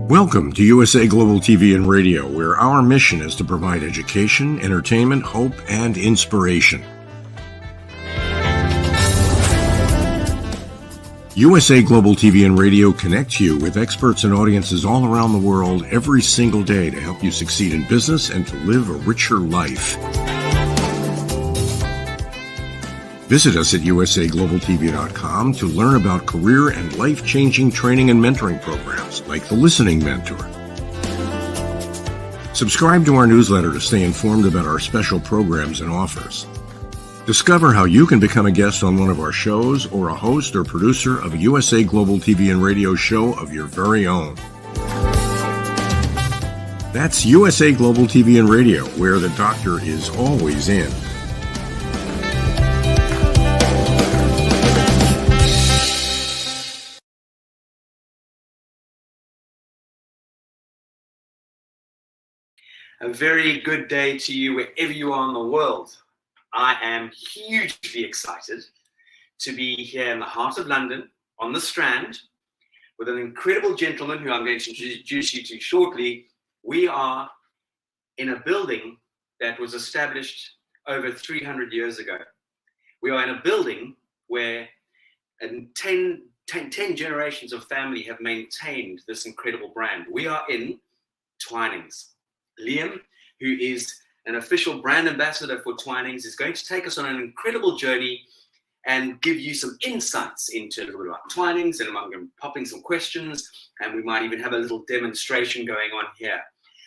Welcome to USA Global TV and Radio, where our mission is to provide education, entertainment, hope, and inspiration. USA Global TV and Radio connects you with experts and audiences all around the world every single day to help you succeed in business and to live a richer life. Visit us at USAGlobalTV.com to learn about career and life-changing training and mentoring programs like the Listening Mentor. Subscribe to our newsletter to stay informed about our special programs and offers. Discover how you can become a guest on one of our shows or a host or producer of a USA Global TV and Radio show of your very own. That's USA Global TV and Radio, where the doctor is always in. A very good day to you wherever you are in the world. I am hugely excited to be here in the heart of London on the Strand with an incredible gentleman who I'm going to introduce you to shortly. We are in a building that was established over 300 years ago. We are in a building where 10 generations of family have maintained this incredible brand. We are in Twinings. Liam, who is an official brand ambassador for Twinings, is going to take us on an incredible journey and give you some insights into a little bit about Twinings, and I'm going to pop in some questions, and we might even have a little demonstration going on here.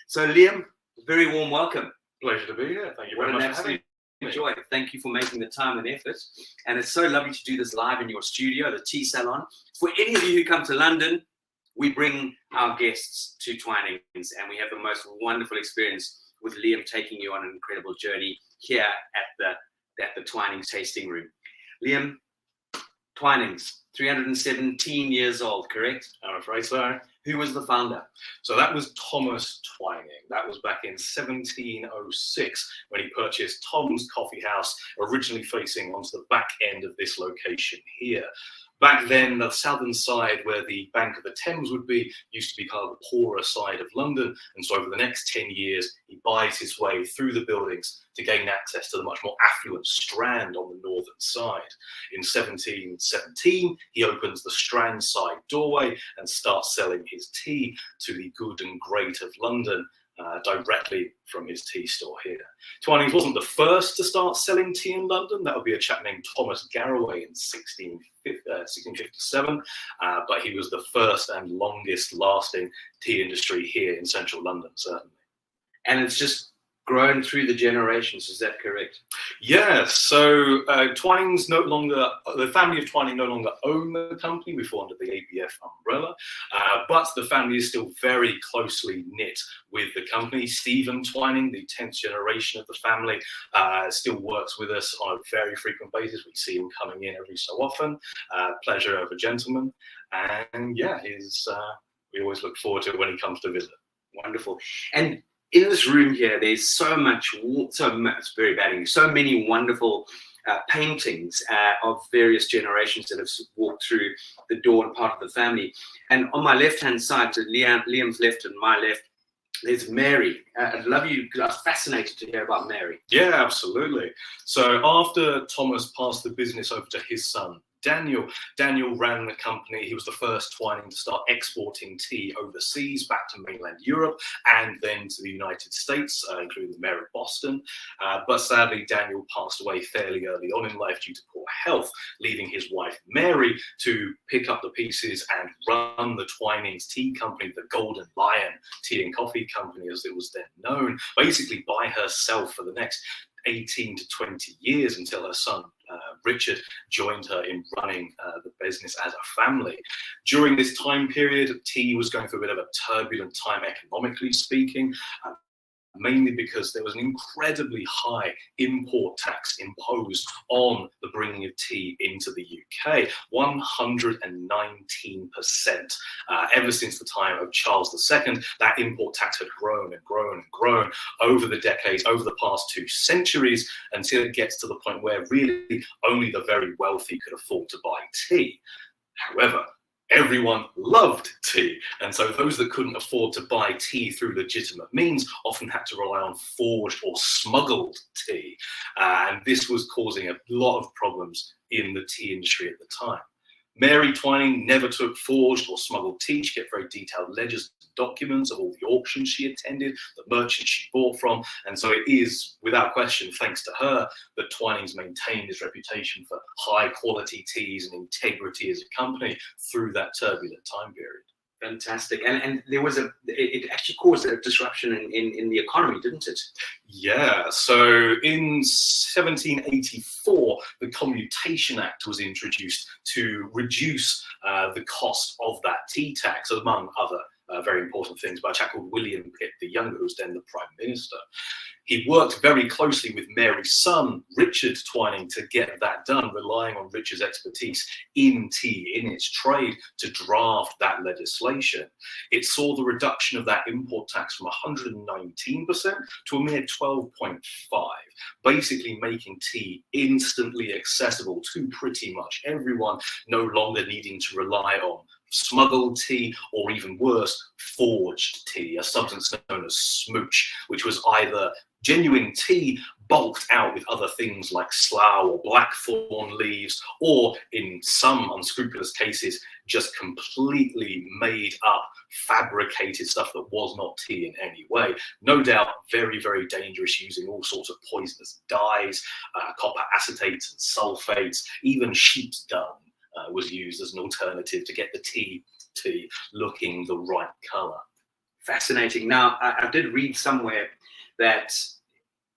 So Liam, very warm welcome. Pleasure to be here. Thank you very much for having me. Joy. Thank you for making the time and effort. And it's so lovely to do this live in your studio, the Tea Salon. For any of you who come to London, we bring our guests to Twinings, and we have the most wonderful experience with Liam taking you on an incredible journey here at the Twinings tasting room. Liam, Twinings, 317 years old, correct? I'm afraid so. Who was the founder? So that was Thomas Twining. That was back in 1706 when he purchased Tom's Coffee House, originally facing onto the back end of this location here. Back then, the southern side where the bank of the Thames would be used to be part of the poorer side of London. And so over the next 10 years, he buys his way through the buildings to gain access to the much more affluent Strand on the northern side. In 1717, he opens the Strand side doorway and starts selling his tea to the good and great of London, directly from his tea store here. Twinings wasn't the first to start selling tea in London. That would be a chap named Thomas Garraway in 1657, but he was the first and longest lasting tea industry here in central London, certainly. And it's just grown through the generations, is that correct? Yeah, so Twinings the family of Twining no longer own the company. We fall under the ABF umbrella, but the family is still very closely knit with the company. Stephen Twining, the 10th generation of the family, still works with us on a very frequent basis. We see him coming in every so often. Pleasure of a gentleman. And yeah, we always look forward to it when he comes to visit. Wonderful. And in this room here, there's so very bad English, so many wonderful paintings of various generations that have walked through the door and part of the family. And on my left-hand side, to Liam's left and my left, there's Mary. I'd love you, because I was fascinated to hear about Mary. Yeah, absolutely. So after Thomas passed the business over to his son, Daniel ran the company. He was the first Twining to start exporting tea overseas back to mainland Europe and then to the United States, including the mayor of Boston. But sadly, Daniel passed away fairly early on in life due to poor health, leaving his wife Mary to pick up the pieces and run the Twinings Tea Company, the Golden Lion Tea and Coffee Company as it was then known, basically by herself for the next 18 to 20 years until her son Richard joined her in running the business as a family. During this time period, tea was going through a bit of a turbulent time economically speaking. Mainly because there was an incredibly high import tax imposed on the bringing of tea into the UK, 119%. Ever since the time of Charles II, that import tax had grown and grown and grown over the decades, over the past 2 centuries, until it gets to the point where really only the very wealthy could afford to buy tea. However, everyone loved tea. And so those that couldn't afford to buy tea through legitimate means often had to rely on forged or smuggled tea. And this was causing a lot of problems in the tea industry at the time. Mary Twining never took forged or smuggled tea. She kept very detailed ledgers and documents of all the auctions she attended, the merchants she bought from. And so it is, without question, thanks to her, that Twinings maintained his reputation for high quality teas and integrity as a company through that turbulent time period. Fantastic. And there was it actually caused a disruption in the economy, didn't it? Yeah, so in 1784, the Commutation Act was introduced to reduce the cost of that tea tax, among other very important things, by a chap called William Pitt the Younger, who was then the Prime Minister. He worked very closely with Mary's son, Richard Twining, to get that done, relying on Richard's expertise in tea, in its trade, to draft that legislation. It saw the reduction of that import tax from 119% to a mere 12.5%, basically making tea instantly accessible to pretty much everyone, no longer needing to rely on smuggled tea, or even worse, forged tea, a substance known as smooch, which was either genuine tea bulked out with other things like slough or blackthorn leaves, or in some unscrupulous cases, just completely made up, fabricated stuff that was not tea in any way. No doubt very, very dangerous, using all sorts of poisonous dyes, copper acetates and sulfates, even sheep's dung was used as an alternative to get the tea looking the right color. Fascinating. Now, I did read somewhere that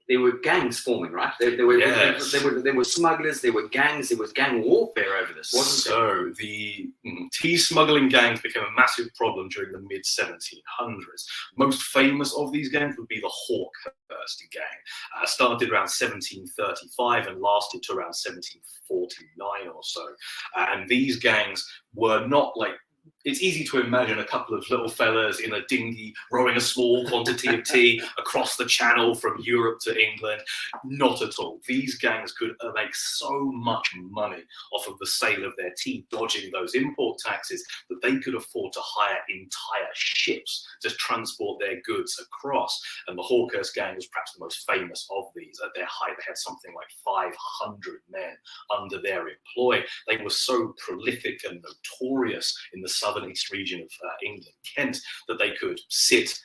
there were gangs forming, right? There were smugglers, there were gangs, there was gang warfare over this, wasn't there? So the tea smuggling gangs became a massive problem during the mid-1700s. Most famous of these gangs would be the Hawkhurst gang. Started around 1735 and lasted to around 1749 or so. And these gangs were not like, it's easy to imagine a couple of little fellas in a dinghy rowing a small quantity of tea across the channel from Europe to England. Not at all. These gangs could make so much money off of the sale of their tea, dodging those import taxes, that they could afford to hire entire ships to transport their goods across. And the Hawkhurst gang was perhaps the most famous of these. At their height, they had something like 500 men under their employ. They were so prolific and notorious in the southeast region of England, Kent, that they could sit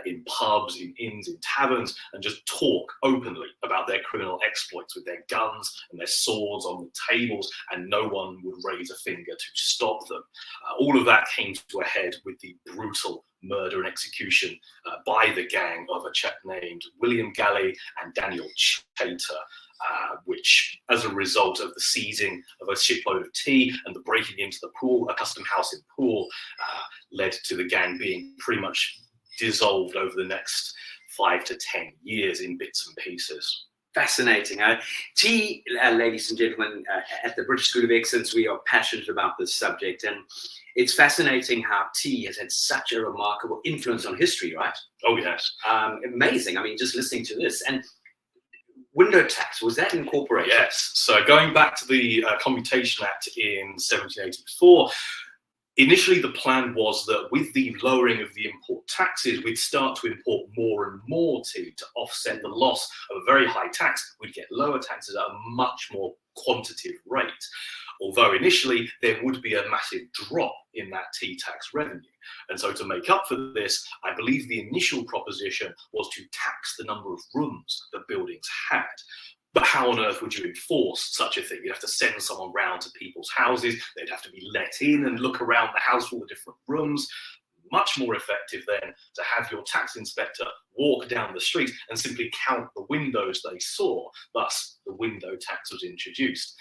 in pubs, in inns, in taverns, and just talk openly about their criminal exploits with their guns and their swords on the tables, and no one would raise a finger to stop them. All of that came to a head with the brutal murder and execution by the gang of a chap named William Galley and Daniel Chater, which, as a result of the seizing of a shipload of tea and the breaking into the Pool, a custom house in Poole, led to the gang being pretty much dissolved over the next 5 to 10 years in bits and pieces. Fascinating. Tea, ladies and gentlemen, at the British School of Excellence, we are passionate about this subject, and it's fascinating how tea has had such a remarkable influence on history, right? Oh, yes. Amazing. I mean, just listening to this. And window tax, was that incorporated? Yes. So going back to the Commutation Act in 1784, initially the plan was that with the lowering of the import taxes, we'd start to import more and more tea to offset the loss of a very high tax. We'd get lower taxes at a much more quantitative rate. Although initially there would be a massive drop in that tea tax revenue. And so to make up for this, I believe the initial proposition was to tax the number of rooms that buildings had. But how on earth would you enforce such a thing? You'd have to send someone round to people's houses. They'd have to be let in and look around the house for all the different rooms. Much more effective then to have your tax inspector walk down the street and simply count the windows they saw. Thus, the window tax was introduced.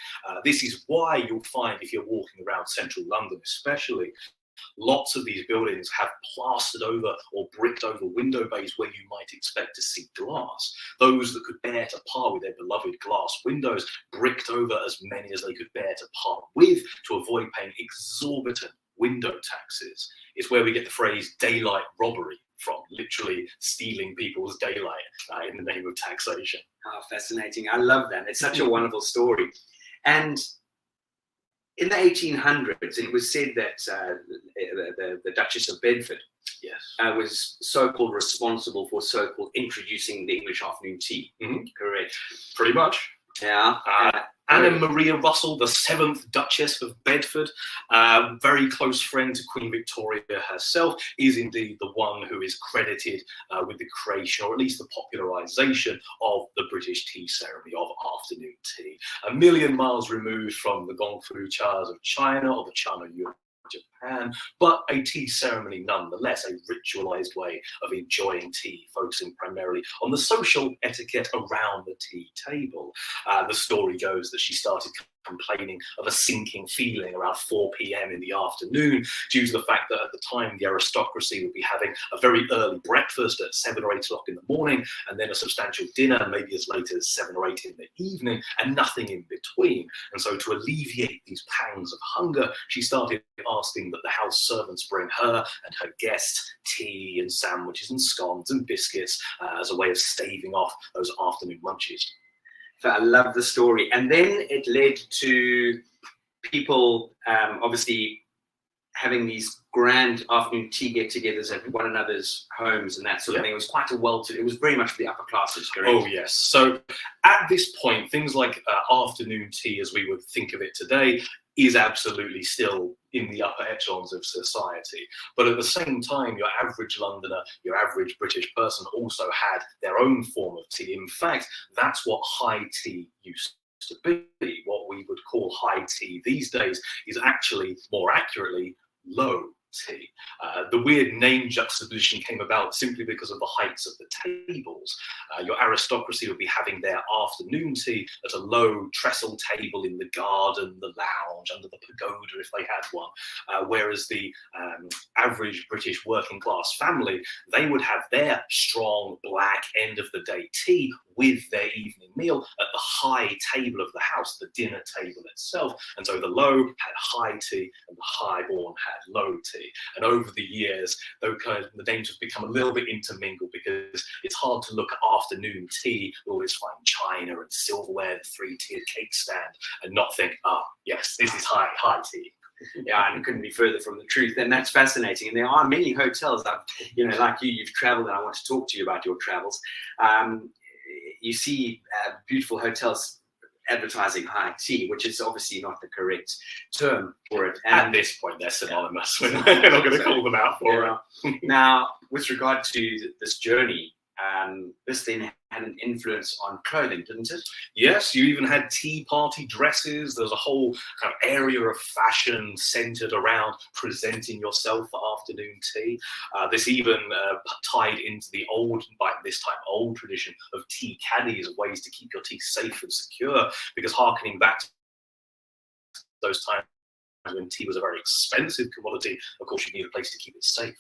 This is why you'll find, if you're walking around central London especially, lots of these buildings have plastered over or bricked over window bays where you might expect to see glass. Those that could bear to part with their beloved glass windows bricked over as many as they could bear to part with to avoid paying exorbitant window taxes. It's where we get the phrase daylight robbery from, literally stealing people's daylight in the name of taxation. Oh, fascinating. I love that. It's such a wonderful story. And in the 1800s, it was said that the Duchess of Bedford was so-called responsible for so-called introducing the English afternoon tea. Correct. Pretty much. Yeah. Anna Maria Russell, the 7th Duchess of Bedford, very close friend to Queen Victoria herself, is indeed the one who is credited with the creation, or at least the popularisation, of the British tea ceremony of afternoon tea. A million miles removed from the gong fu chas of China or the China Yuan Japan, but a tea ceremony nonetheless, a ritualized way of enjoying tea, focusing primarily on the social etiquette around the tea table. The story goes that she started complaining of a sinking feeling around 4 p.m. in the afternoon due to the fact that at the time the aristocracy would be having a very early breakfast at 7 or 8 o'clock in the morning, and then a substantial dinner maybe as late as 7 or 8 in the evening, and nothing in between. And so to alleviate these pangs of hunger, she started asking that the house servants bring her and her guests tea and sandwiches and scones and biscuits as a way of staving off those afternoon lunches. I love the story. And then it led to people obviously having these grand afternoon tea get-togethers at one another's homes and that sort of thing. It was quite it was very much for the upper classes, correct? Oh, yes. So at this point, things like afternoon tea, as we would think of it today, is absolutely still in the upper echelons of society. But at the same time, your average Londoner, your average British person also had their own form of tea. In fact, that's what high tea used to be. What we would call high tea these days is actually, more accurately, low tea. The weird name juxtaposition came about simply because of the heights of the tables. Your aristocracy would be having their afternoon tea at a low trestle table in the garden, the lounge, under the pagoda if they had one, whereas the average British working class family, they would have their strong black end of the day tea with their evening meal at the high table of the house, the dinner table itself. And so the low had high tea and the highborn had low tea. And over the years, the names have become a little bit intermingled because it's hard to look at afternoon tea, all this fine china and silverware, the 3-tiered cake stand, and not think, yes, this is high tea. Yeah, and it couldn't be further from the truth. And that's fascinating. And there are many hotels that, like you've traveled, and I want to talk to you about your travels. You see beautiful hotels advertising high tea, which is obviously not the correct term for it. And at this point, they're synonymous. We're not going to call them out for it. Now, with regard to this journey, this then had an influence on clothing, didn't it? Yes, you even had tea party dresses. There's a whole kind of area of fashion centered around presenting yourself for afternoon tea. This even tied into the old tradition of tea caddies, ways to keep your tea safe and secure, because harkening back to those times when tea was a very expensive commodity, of course, you need a place to keep it safe.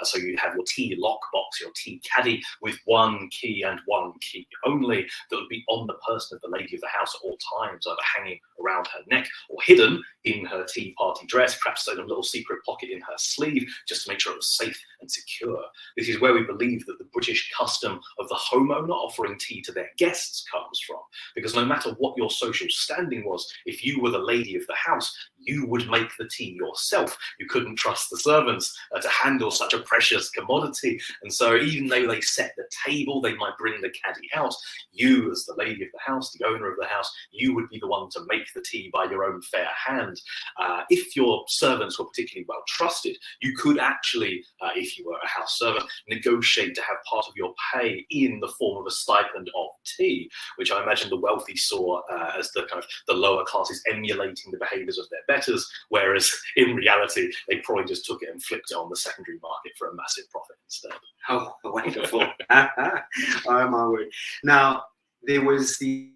So you have your tea lockbox, your tea caddy, with one key and one key only, that would be on the person of the lady of the house at all times, either hanging around her neck or hidden in her tea party dress, perhaps in a little secret pocket in her sleeve, just to make sure it was safe and secure. This is where we believe that the British custom of the homeowner offering tea to their guests comes from, because no matter what your social standing was, if you were the lady of the house, you would make the tea yourself. You couldn't trust the servants to handle such a precious commodity. And so even though they set the table, they might bring the caddy out, you as the lady of the house, the owner of the house, you would be the one to make the tea by your own fair hand. If your servants were particularly well trusted, you could actually, if you were a house servant, negotiate to have part of your pay in the form of a stipend of tea, which I imagine the wealthy saw as the kind of the lower classes emulating the behaviours of their betters, whereas in reality, they probably just took it and flipped it on the secondary market for a massive profit instead. Oh, wonderful. Oh, my word. Now, there was the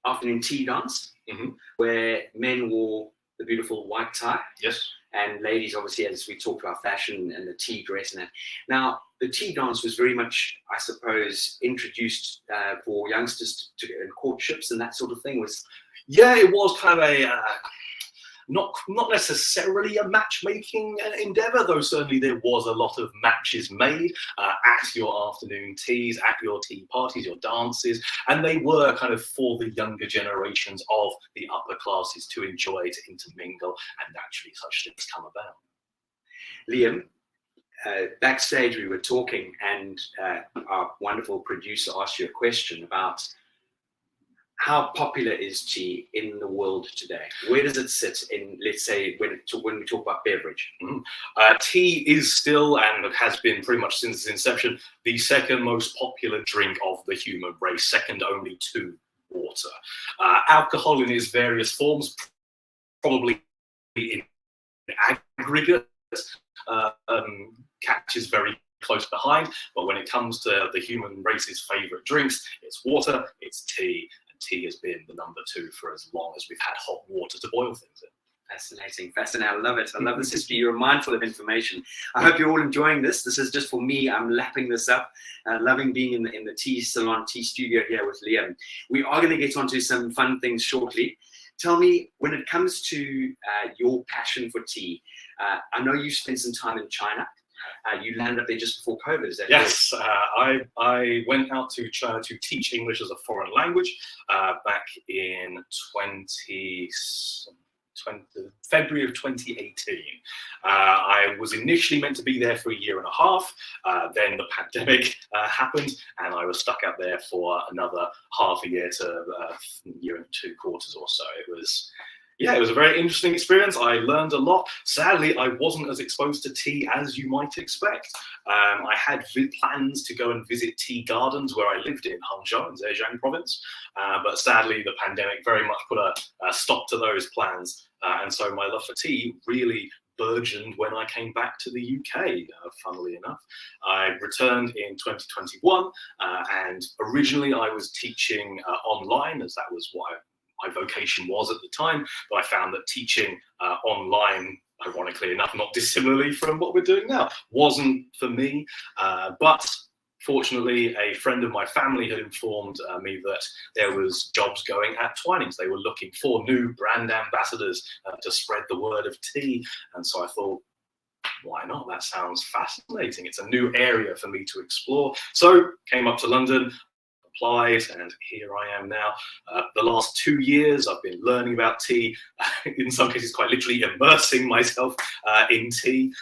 afternoon tea dance, where men wore the beautiful white tie. Yes. And ladies, obviously, as we talked about fashion and the tea dress and that. Now, the tea dance was very much, I suppose, introduced for youngsters to in courtships and that sort of thing. Yeah, it was kind of not necessarily a matchmaking endeavour, though certainly there was a lot of matches made at your afternoon teas, at your tea parties, your dances, and they were kind of for the younger generations of the upper classes to enjoy, to intermingle, and naturally such things come about. Liam, backstage we were talking, and our wonderful producer asked you a question about how popular is tea in the world today? Where does it sit in, let's say, when we talk about beverage? Tea is still, and has been pretty much since its inception, the second most popular drink of the human race, second only to water. Alcohol in its various forms, probably in aggregate, catches very close behind, but when it comes to the human race's favourite drinks, it's water, it's tea. Tea has been the number 2 for as long as we've had hot water to boil things in. Fascinating. I love it. I love this history. You're mindful of information. I hope you're all enjoying this. This is just for me. I'm lapping this up. Loving being in the tea salon, tea studio here with Liam. We are going to get onto some fun things shortly. Tell me, when it comes to your passion for tea, I know you spent some time in China. You landed up there just before COVID, is that yes, I went out to China to teach English as a foreign language back in February of 2018. I was initially meant to be there for 1.5 years. Then the pandemic happened, and I was stuck out there for another half a year to 1.75 years or so. It was a very interesting experience. I learned a lot. Sadly, I wasn't as exposed to tea as you might expect. I had plans to go and visit tea gardens where I lived in Hangzhou in Zhejiang province, but sadly the pandemic very much put a stop to those plans. And so my love for tea really burgeoned when I came back to the UK, funnily enough. I returned in 2021, and originally I was teaching online, as that was what my vocation was at the time, but I found that teaching online, ironically enough, not dissimilarly from what we're doing now, wasn't for me. But fortunately, a friend of my family had informed me that there was jobs going at Twinings. They were looking for new brand ambassadors to spread the word of tea. And so I thought, why not? That sounds fascinating. It's a new area for me to explore. So came up to London, applied, and here I am now. The last 2 years I've been learning about tea, in some cases quite literally immersing myself in tea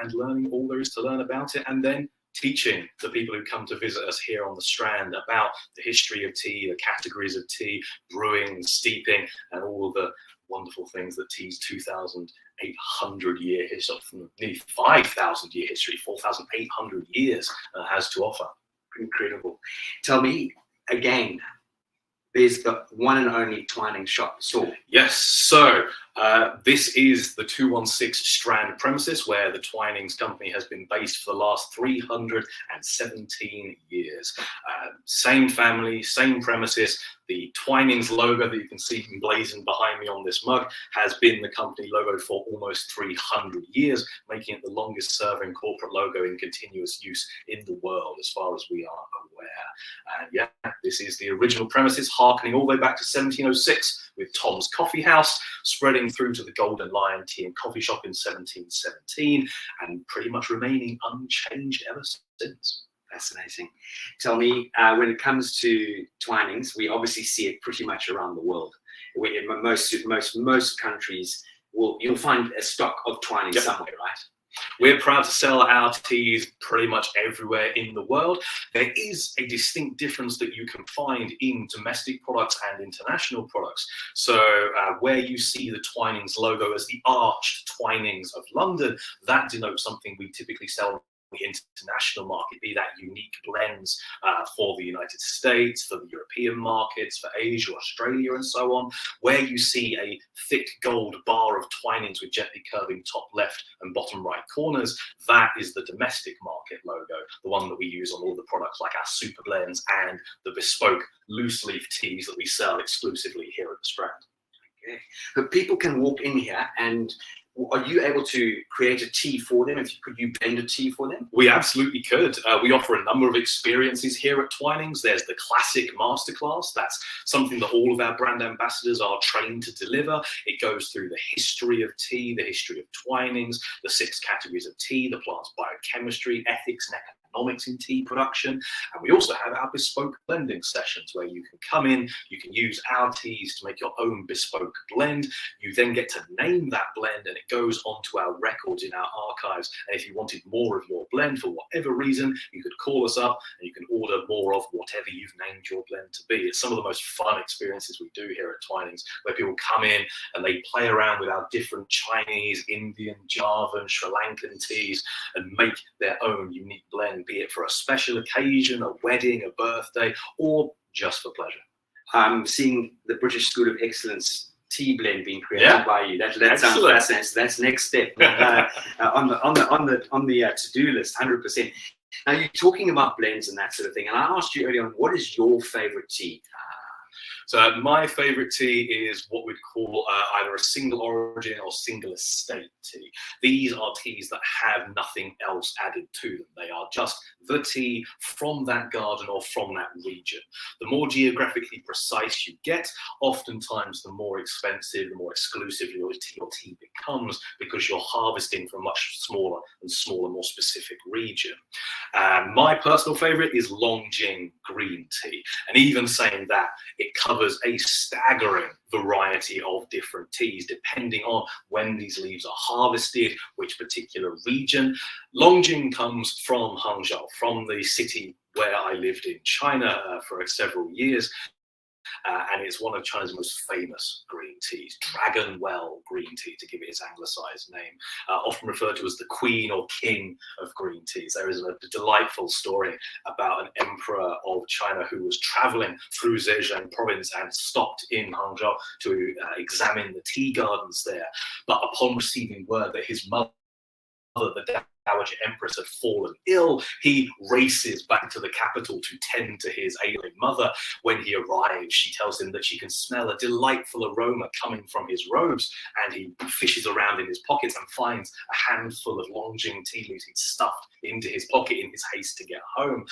and learning all there is to learn about it, and then teaching the people who come to visit us here on the Strand about the history of tea, the categories of tea, brewing, steeping, and all the wonderful things that tea's 2,800 year history, nearly 5,000 year history, 4,800 years has to offer. Incredible. Tell me again, there's the one and only Twinings shop store. Yes, so this is the 216 Strand premises where the Twinings company has been based for the last 317 years. Same family, same premises. The Twinings logo that you can see emblazoned behind me on this mug has been the company logo for almost 300 years, making it the longest serving corporate logo in continuous use in the world as far as we are aware. And yeah, this is the original premises, harkening all the way back to 1706 with Tom's Coffee House, spreading through to the Golden Lion Tea and Coffee Shop in 1717, and pretty much remaining unchanged ever since. Fascinating. Tell me, when it comes to Twinings, we obviously see it pretty much around the world. In most countries, you'll find a stock of Twinings somewhere, right? We're proud to sell our teas pretty much everywhere in the world. There is a distinct difference that you can find in domestic products and international products. So where you see the Twinings logo as the arched Twinings of London, that denotes something we typically sell the international market, be that unique blends for the United States, for the European markets, for Asia, Australia, and so on. Where you see a thick gold bar of Twinings with gently curving top left and bottom right corners, that is the domestic market logo, the one that we use on all the products like our super blends and the bespoke loose leaf teas that we sell exclusively here at the Strand. Okay. But people can walk in here and are you able to create a tea for them? Could you blend a tea for them? We absolutely could. We offer a number of experiences here at Twinings. There's the classic masterclass. That's something that all of our brand ambassadors are trained to deliver. It goes through the history of tea, the history of Twinings, the 6 categories of tea, the plant's biochemistry, ethics, and economics in tea production. And we also have our bespoke blending sessions where you can come in, you can use our teas to make your own bespoke blend. You then get to name that blend and it goes onto our records in our archives. And if you wanted more of your blend for whatever reason, you could call us up and you can order more of whatever you've named your blend to be. It's some of the most fun experiences we do here at Twinings, where people come in and they play around with our different Chinese, Indian, Javan, Sri Lankan teas and make their own unique blend, be it for a special occasion, a wedding, a birthday, or just for pleasure. I'm seeing the British School of Excellence tea blend being created by you. That sounds fascinating. So that's next step on the to-do list, 100%. Now you're talking about blends and that sort of thing, and I asked you earlier on, what is your favorite tea? So my favorite tea is what we'd call either a single origin or single estate tea. These are teas that have nothing else added to them. They are just the tea from that garden or from that region. The more geographically precise you get, oftentimes the more expensive, the more exclusive your tea becomes, because you're harvesting from a much smaller, more specific region. My personal favorite is Longjing green tea. And even saying that, it covers a staggering variety of different teas depending on when these leaves are harvested, which particular region. Longjing comes from Hangzhou, from the city where I lived in China for several years. And it's one of China's most famous green teas, Dragon Well green tea, to give it its anglicized name, often referred to as the queen or king of green teas. There is a delightful story about an emperor of China who was traveling through Zhejiang province and stopped in Hangzhou to examine the tea gardens there. But upon receiving word that his mother, the Dowager Empress, had fallen ill, he races back to the capital to tend to his ailing mother. When he arrives, she tells him that she can smell a delightful aroma coming from his robes, and he fishes around in his pockets and finds a handful of Longjing tea leaves he'd stuffed into his pocket in his haste to get home.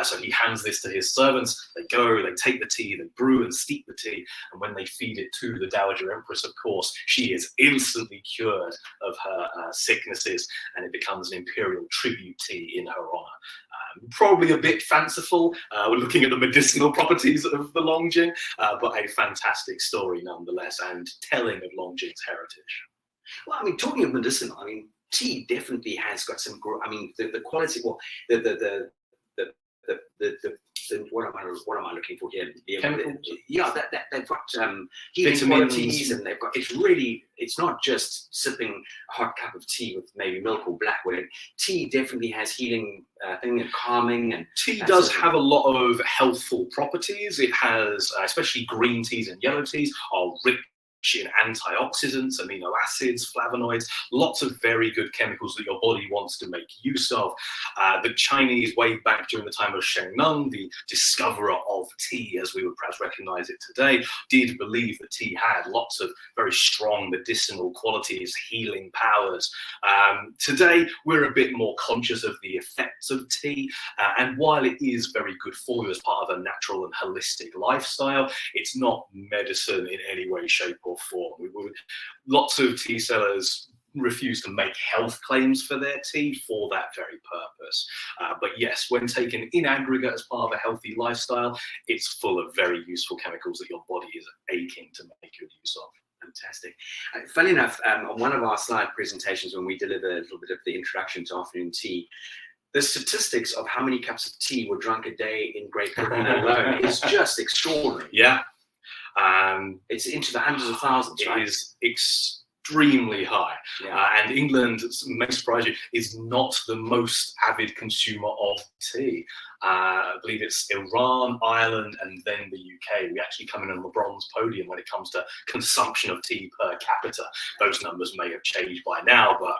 So he hands this to his servants. They go, they take the tea, they brew and steep the tea, and when they feed it to the Dowager Empress, of course, she is instantly cured of her sicknesses, and it becomes an imperial tribute tea in her honor. Probably a bit fanciful, we're looking at the medicinal properties of the Longjing, but a fantastic story nonetheless, and telling of Longjing's heritage. Well, I mean, talking of medicinal, I mean, tea definitely has got some, I mean, the quality, well, what am I looking for here? Yeah, they've got healing qualities, and they've got, it's not just sipping a hot cup of tea with maybe milk or black. Tea definitely has healing thing and calming, and tea does have a lot of healthful properties. It has, especially green teas and yellow teas, are rich in antioxidants, amino acids, flavonoids, lots of very good chemicals that your body wants to make use of. The Chinese, way back during the time of Shen Nung, the discoverer of tea, as we would perhaps recognize it today, did believe that tea had lots of very strong medicinal qualities, healing powers. Today, we're a bit more conscious of the effects of tea, and while it is very good for you as part of a natural and holistic lifestyle, it's not medicine in any way, shape, or form. Lots of tea sellers refuse to make health claims for their tea for that very purpose. But yes, when taken in aggregate as part of a healthy lifestyle, it's full of very useful chemicals that your body is aching to make good use of. Fantastic. Funny enough, on one of our slide presentations, when we deliver a little bit of the introduction to afternoon tea, the statistics of how many cups of tea were drunk a day in Great Britain alone is just extraordinary. Yeah. It's into the hundreds of thousands, right? It is extremely high. Yeah. And England, may surprise you, is not the most avid consumer of tea. I believe it's Iran, Ireland, and then the UK. We actually come in on the bronze podium when it comes to consumption of tea per capita. Those numbers may have changed by now, but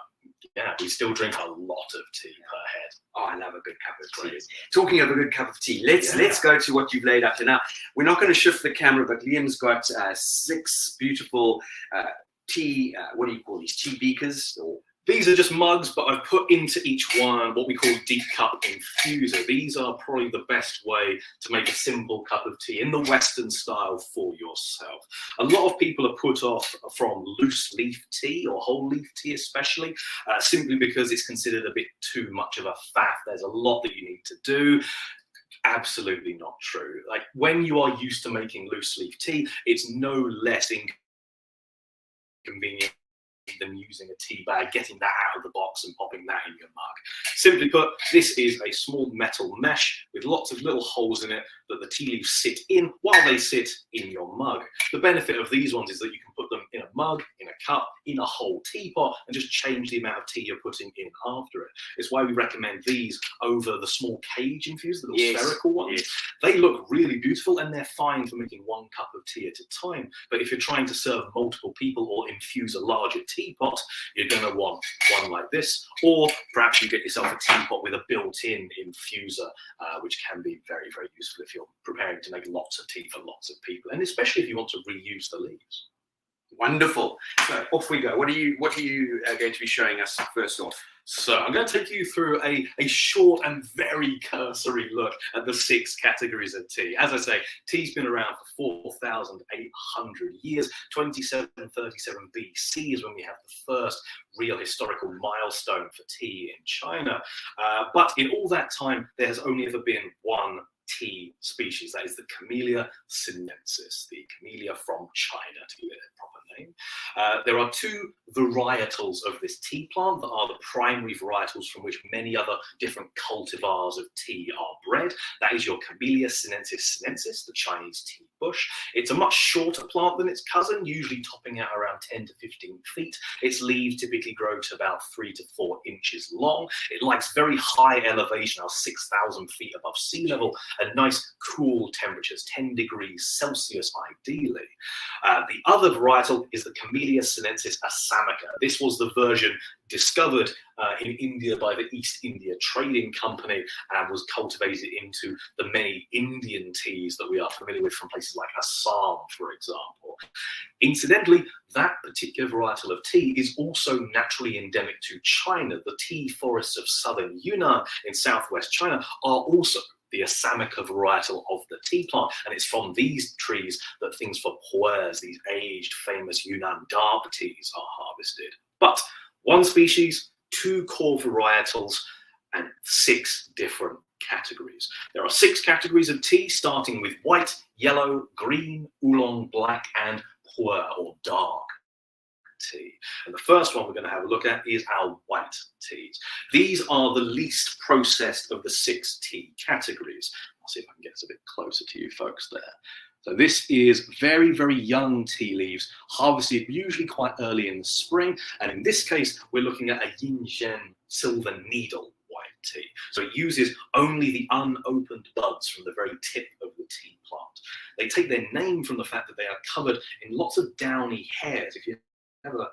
yeah, we still drink a lot of tea per head. Oh, I love a good cup of tea. Talking of a good cup of tea, let's go to what you've laid up to now. We're not going to shift the camera, but Liam's got 6 beautiful tea, what do you call these, tea beakers? Or these are just mugs, but I've put into each one what we call deep cup infuser. These are probably the best way to make a simple cup of tea in the Western style for yourself. A lot of people are put off from loose leaf tea or whole leaf tea especially, simply because it's considered a bit too much of a faff. There's a lot that you need to do. Absolutely not true. Like, when you are used to making loose leaf tea, it's no less inconvenient than using a tea bag, getting that out of the box and popping that in your mug. Simply put, this is a small metal mesh with lots of little holes in it that the tea leaves sit in while they sit in your mug. The benefit of these ones is that you can put them in a mug, in a cup, in a whole teapot, and just change the amount of tea you're putting in after it. It's why we recommend these over the small cage infusers, the little spherical ones. Yes. They look really beautiful and they're fine for making one cup of tea at a time. But if you're trying to serve multiple people or infuse a larger teapot, you're going to want one like this, or perhaps you get yourself a teapot with a built-in infuser, which can be very, very useful if you're preparing to make lots of tea for lots of people, and especially if you want to reuse the leaves. Wonderful. So off we go. What are you going to be showing us first off? So I'm going to take you through a short and very cursory look at the 6 categories of tea. As I say, tea's been around for 4,800 years. 2737 BC is when we have the first real historical milestone for tea in China. But in all that time, there has only ever been one tea species. That is the Camellia sinensis, the camellia from China, to give it a proper name. There are 2 varietals of this tea plant that are the primary varietals from which many other different cultivars of tea are bred. That is your Camellia sinensis, the Chinese tea bush. It's a much shorter plant than its cousin, usually topping out around 10 to 15 feet. Its leaves typically grow to about 3 to 4 inches long. It likes very high elevation, 6,000 feet above sea level, and nice cool temperatures, 10 degrees Celsius ideally. The other varietal is the Camellia sinensis assamica. This was the version discovered in India by the East India Trading Company and was cultivated into the many Indian teas that we are familiar with from places like Assam, for example. Incidentally, that particular varietal of tea is also naturally endemic to China. The tea forests of southern Yunnan in southwest China are also the assamica varietal of the tea plant, and it's from these trees that things for pu'ers, these aged famous Yunnan dark teas, are harvested. But one species, 2 core varietals, and 6 different categories. There are 6 categories of tea, starting with white, yellow, green, oolong, black, and pu'er, or dark tea. And the first one we're going to have a look at is our white teas. These are the least processed of the 6 tea categories. I'll see if I can get us a bit closer to you folks there. So this is very, very young tea leaves, harvested usually quite early in the spring. And in this case, we're looking at a Yinzhen silver needle white tea. So it uses only the unopened buds from the very tip of the tea plant. They take their name from the fact that they are covered in lots of downy hairs. If you ever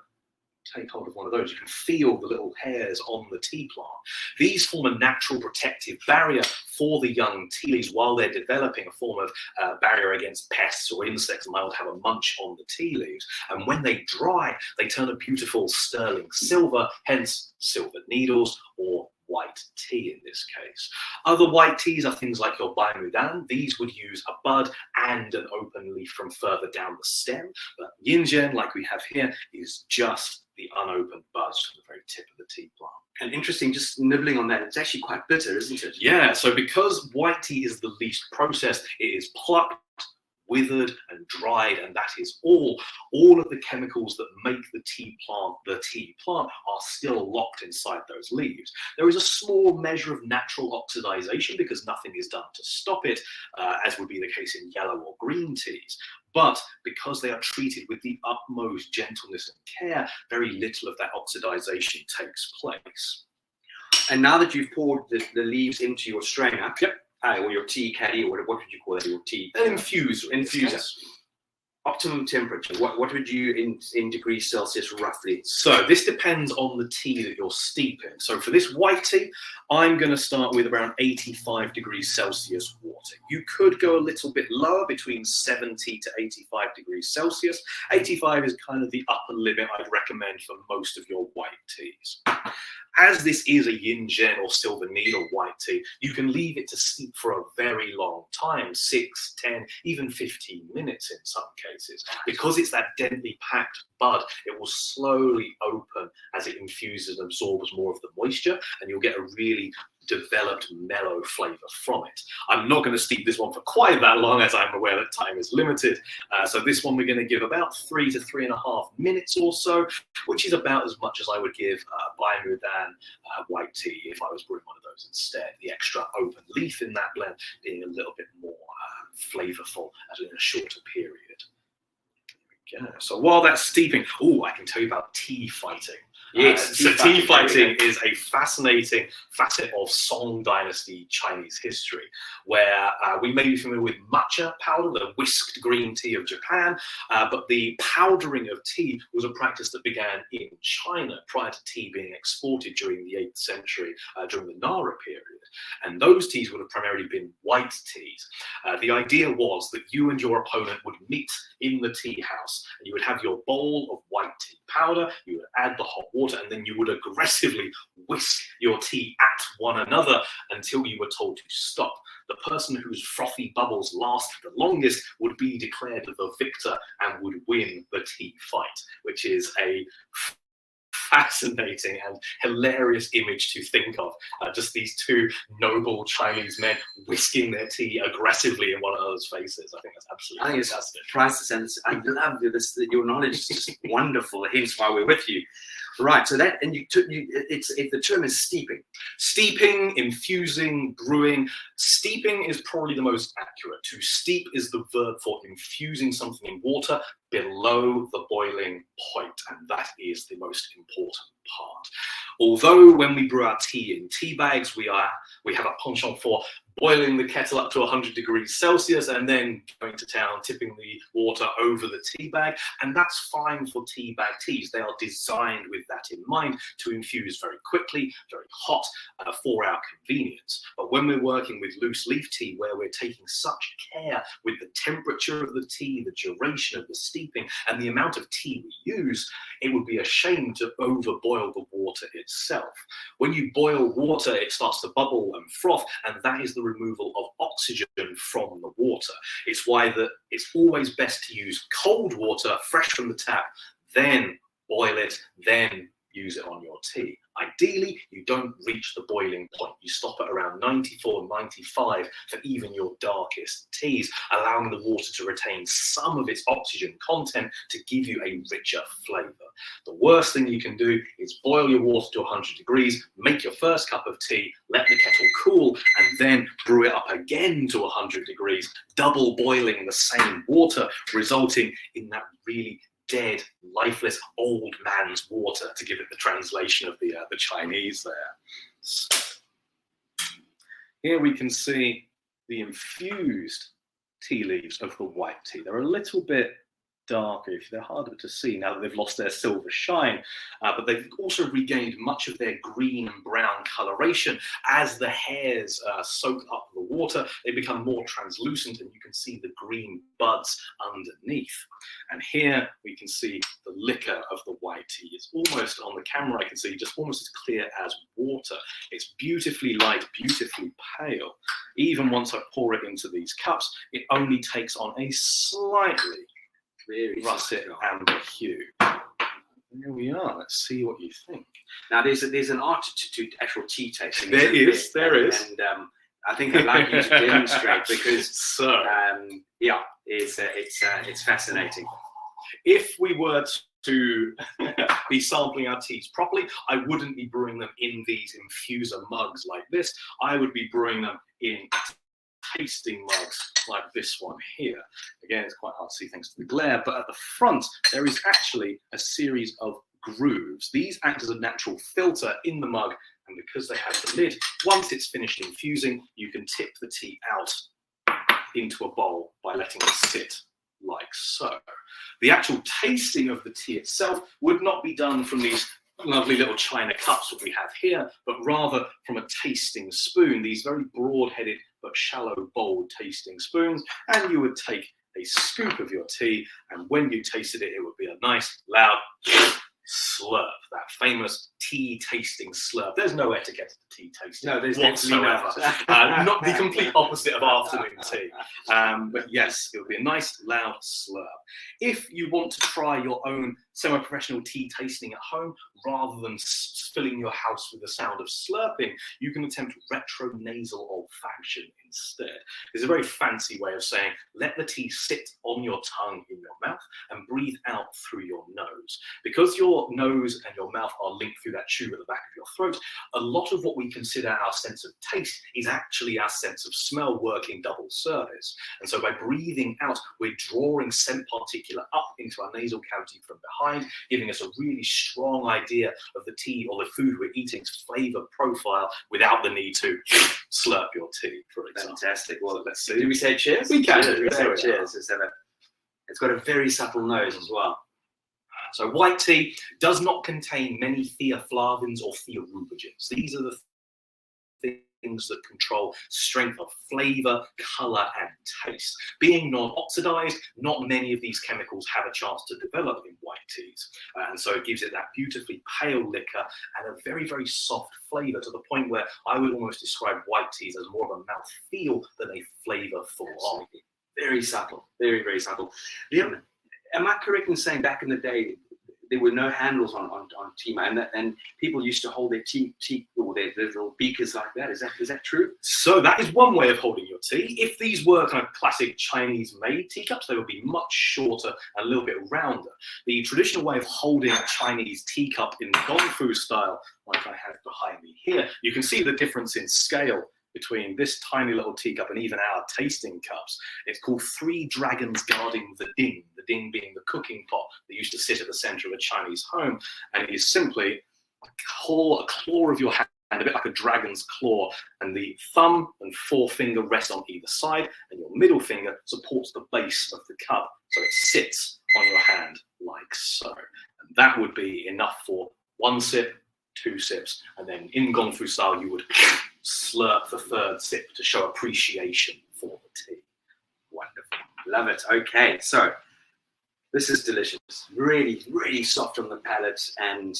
take hold of one of those, you can feel the little hairs on the tea plant. These form a natural protective barrier for the young tea leaves while they're developing, a form of barrier against pests or insects that might have a munch on the tea leaves. And when they dry, they turn a beautiful sterling silver, hence silver needles, or white tea in this case. Other white teas are things like your Bai Mudan. These would use a bud and an open leaf from further down the stem. But Yinzhen, like we have here, is just the unopened buds from the very tip of the tea plant. And interesting, just nibbling on that, it's actually quite bitter, isn't it? Yeah, so because white tea is the least processed, it is plucked, withered and dried, and that is all. All of the chemicals that make the tea plant are still locked inside those leaves. There is a small measure of natural oxidization because nothing is done to stop it, as would be the case in yellow or green teas. But because they are treated with the utmost gentleness and care, very little of that oxidization takes place. And now that you've poured the leaves into your strainer, yep, or your tea caddy, or what would you call it? Your tea infuser. Infuser. optimum temperature? What would you in degrees Celsius roughly? So this depends on the tea that you're steeping. So for this white tea, I'm going to start with around 85 degrees Celsius water. You could go a little bit lower, between 70 to 85 degrees Celsius. 85 is kind of the upper limit I'd recommend for most of your white teas. As this is a yin gen or silver needle white tea, you can leave it to steep for a very long time, 6, 10, even 15 minutes in some cases. Because it's that densely packed bud, it will slowly open as it infuses and absorbs more of the moisture, and you'll get a really developed mellow flavor from it. I'm not going to steep this one for quite that long, as I'm aware that time is limited. So this one we're going to give about 3 to 3.5 minutes or so, which is about as much as I would give Baimudan white tea if I was brewing one of those instead. The extra open leaf in that blend being a little bit more flavorful as in a shorter period. Yeah. So while that's steeping, I can tell you about tea fighting. Yes, so tea fighting is a fascinating facet of Song Dynasty Chinese history, where we may be familiar with matcha powder, the whisked green tea of Japan, but the powdering of tea was a practice that began in China prior to tea being exported during the 8th century, during the Nara period. And those teas would have primarily been white teas. The idea was that you and your opponent would meet in the tea house, and you would have your bowl of white tea powder, you would add the hot water, and then you would aggressively whisk your tea at one another until you were told to stop. The person whose frothy bubbles lasted the longest would be declared the victor and would win the tea fight, which is a fascinating and hilarious image to think of. Just these two noble Chinese men whisking their tea aggressively in one another's faces. I think that's absolutely fantastic. It's priceless, and I love this. Your knowledge is just wonderful. Hence why we're with you. Right. So that, and the term is steeping. Steeping, infusing, brewing. Steeping is probably the most accurate. To steep is the verb for infusing something in water below the boiling point, and that is the most important part. Although when we brew our tea in tea bags, we have a penchant for boiling the kettle up to 100 degrees Celsius and then going to town, tipping the water over the tea bag. And that's fine for tea bag teas. They are designed with that in mind to infuse very quickly, very hot, for our convenience. But when we're working with loose leaf tea, where we're taking such care with the temperature of the tea, the duration of the steeping, and the amount of tea we use, it would be a shame to overboil the water itself. When you boil water, it starts to bubble and froth, and that is the removal of oxygen from the water. It's why it's always best to use cold water fresh from the tap, then boil it, then use it on your tea. Ideally, you don't reach the boiling point. You stop at around 94, 95 for even your darkest teas, allowing the water to retain some of its oxygen content to give you a richer flavor. The worst thing you can do is boil your water to 100 degrees, make your first cup of tea, let the kettle cool, and then brew it up again to 100 degrees, double boiling the same water, resulting in that really dead, lifeless, old man's water, to give it the translation of the Chinese there. So, here we can see the infused tea leaves of the white tea. They're a little bit darker, they're harder to see now that they've lost their silver shine, but they've also regained much of their green and brown coloration. As the hairs soak up the water, they become more translucent, and you can see the green buds underneath. And here we can see the liquor of the white tea. It's almost, on the camera I can see, just almost as clear as water. It's beautifully light, beautifully pale. Even once I pour it into these cups, it only takes on a slightly very russet amber hue. There we are. Let's see what you think. Now, there's an art to actual tea tasting. There is. And I think I'd like you to demonstrate, because yeah, it's fascinating. If we were to be sampling our teas properly, I wouldn't be brewing them in these infuser mugs like this. I would be brewing them in tasting mugs like this one here. Again, it's quite hard to see thanks to the glare, but at the front there is actually a series of grooves. These act as a natural filter in the mug, and because they have the lid, once it's finished infusing, you can tip the tea out into a bowl by letting it sit like so. The actual tasting of the tea itself would not be done from these lovely little china cups that we have here, but rather from a tasting spoon, these very broad-headed but shallow bowl tasting spoons, and you would take a scoop of your tea, and when you tasted it, it would be a nice loud slurp, that famous tea tasting slurp. There's no etiquette to tea tasting. No, there's whatsoever. Not the complete opposite of afternoon tea. But yes, it would be a nice loud slurp. If you want to try your own semi-professional tea tasting at home, rather than filling your house with the sound of slurping, you can attempt retronasal olfaction instead. It's a very fancy way of saying, let the tea sit on your tongue in your mouth and breathe out through your nose. Because your nose and your mouth are linked through that tube at the back of your throat, a lot of what we consider our sense of taste is actually our sense of smell working double service. And so by breathing out, we're drawing scent particulate up into our nasal cavity from behind, giving us a really strong idea of the tea or the food we're eating's flavor profile without the need to slurp your tea, for example. Fantastic. Well, let's see. Do we say cheers? We can. Cheers. We say cheers. It's got a very subtle nose as well. So white tea does not contain many theaflavins or theorubigens. These are the things that control strength of flavor, color, and taste. Being non-oxidized, not many of these chemicals have a chance to develop in white teas. And so it gives it that beautifully pale liquor and a very, very soft flavor, to the point where I would almost describe white teas as more of a mouth feel than a flavor full on. Very subtle. Very, very subtle. Liam, am I correct in saying back in the day, there were no handles on tea, and people used to hold their tea or their little beakers like that? Is that true? So that is one way of holding your tea. If these were kind of classic Chinese-made teacups, they would be much shorter and a little bit rounder. The traditional way of holding a Chinese teacup in the gongfu style, like I have behind me here, you can see the difference in scale between this tiny little teacup and even our tasting cups. It's called Three Dragons Guarding the Ding being the cooking pot that used to sit at the center of a Chinese home. And it is simply a claw of your hand, a bit like a dragon's claw, and the thumb and forefinger rest on either side, and your middle finger supports the base of the cup, so it sits on your hand like so. And that would be enough for one sip, 2 sips, and then in gongfu style you would slurp the 3rd sip to show appreciation for the tea. Wonderful. Love it. Okay, so this is delicious. Really, really soft on the palate. And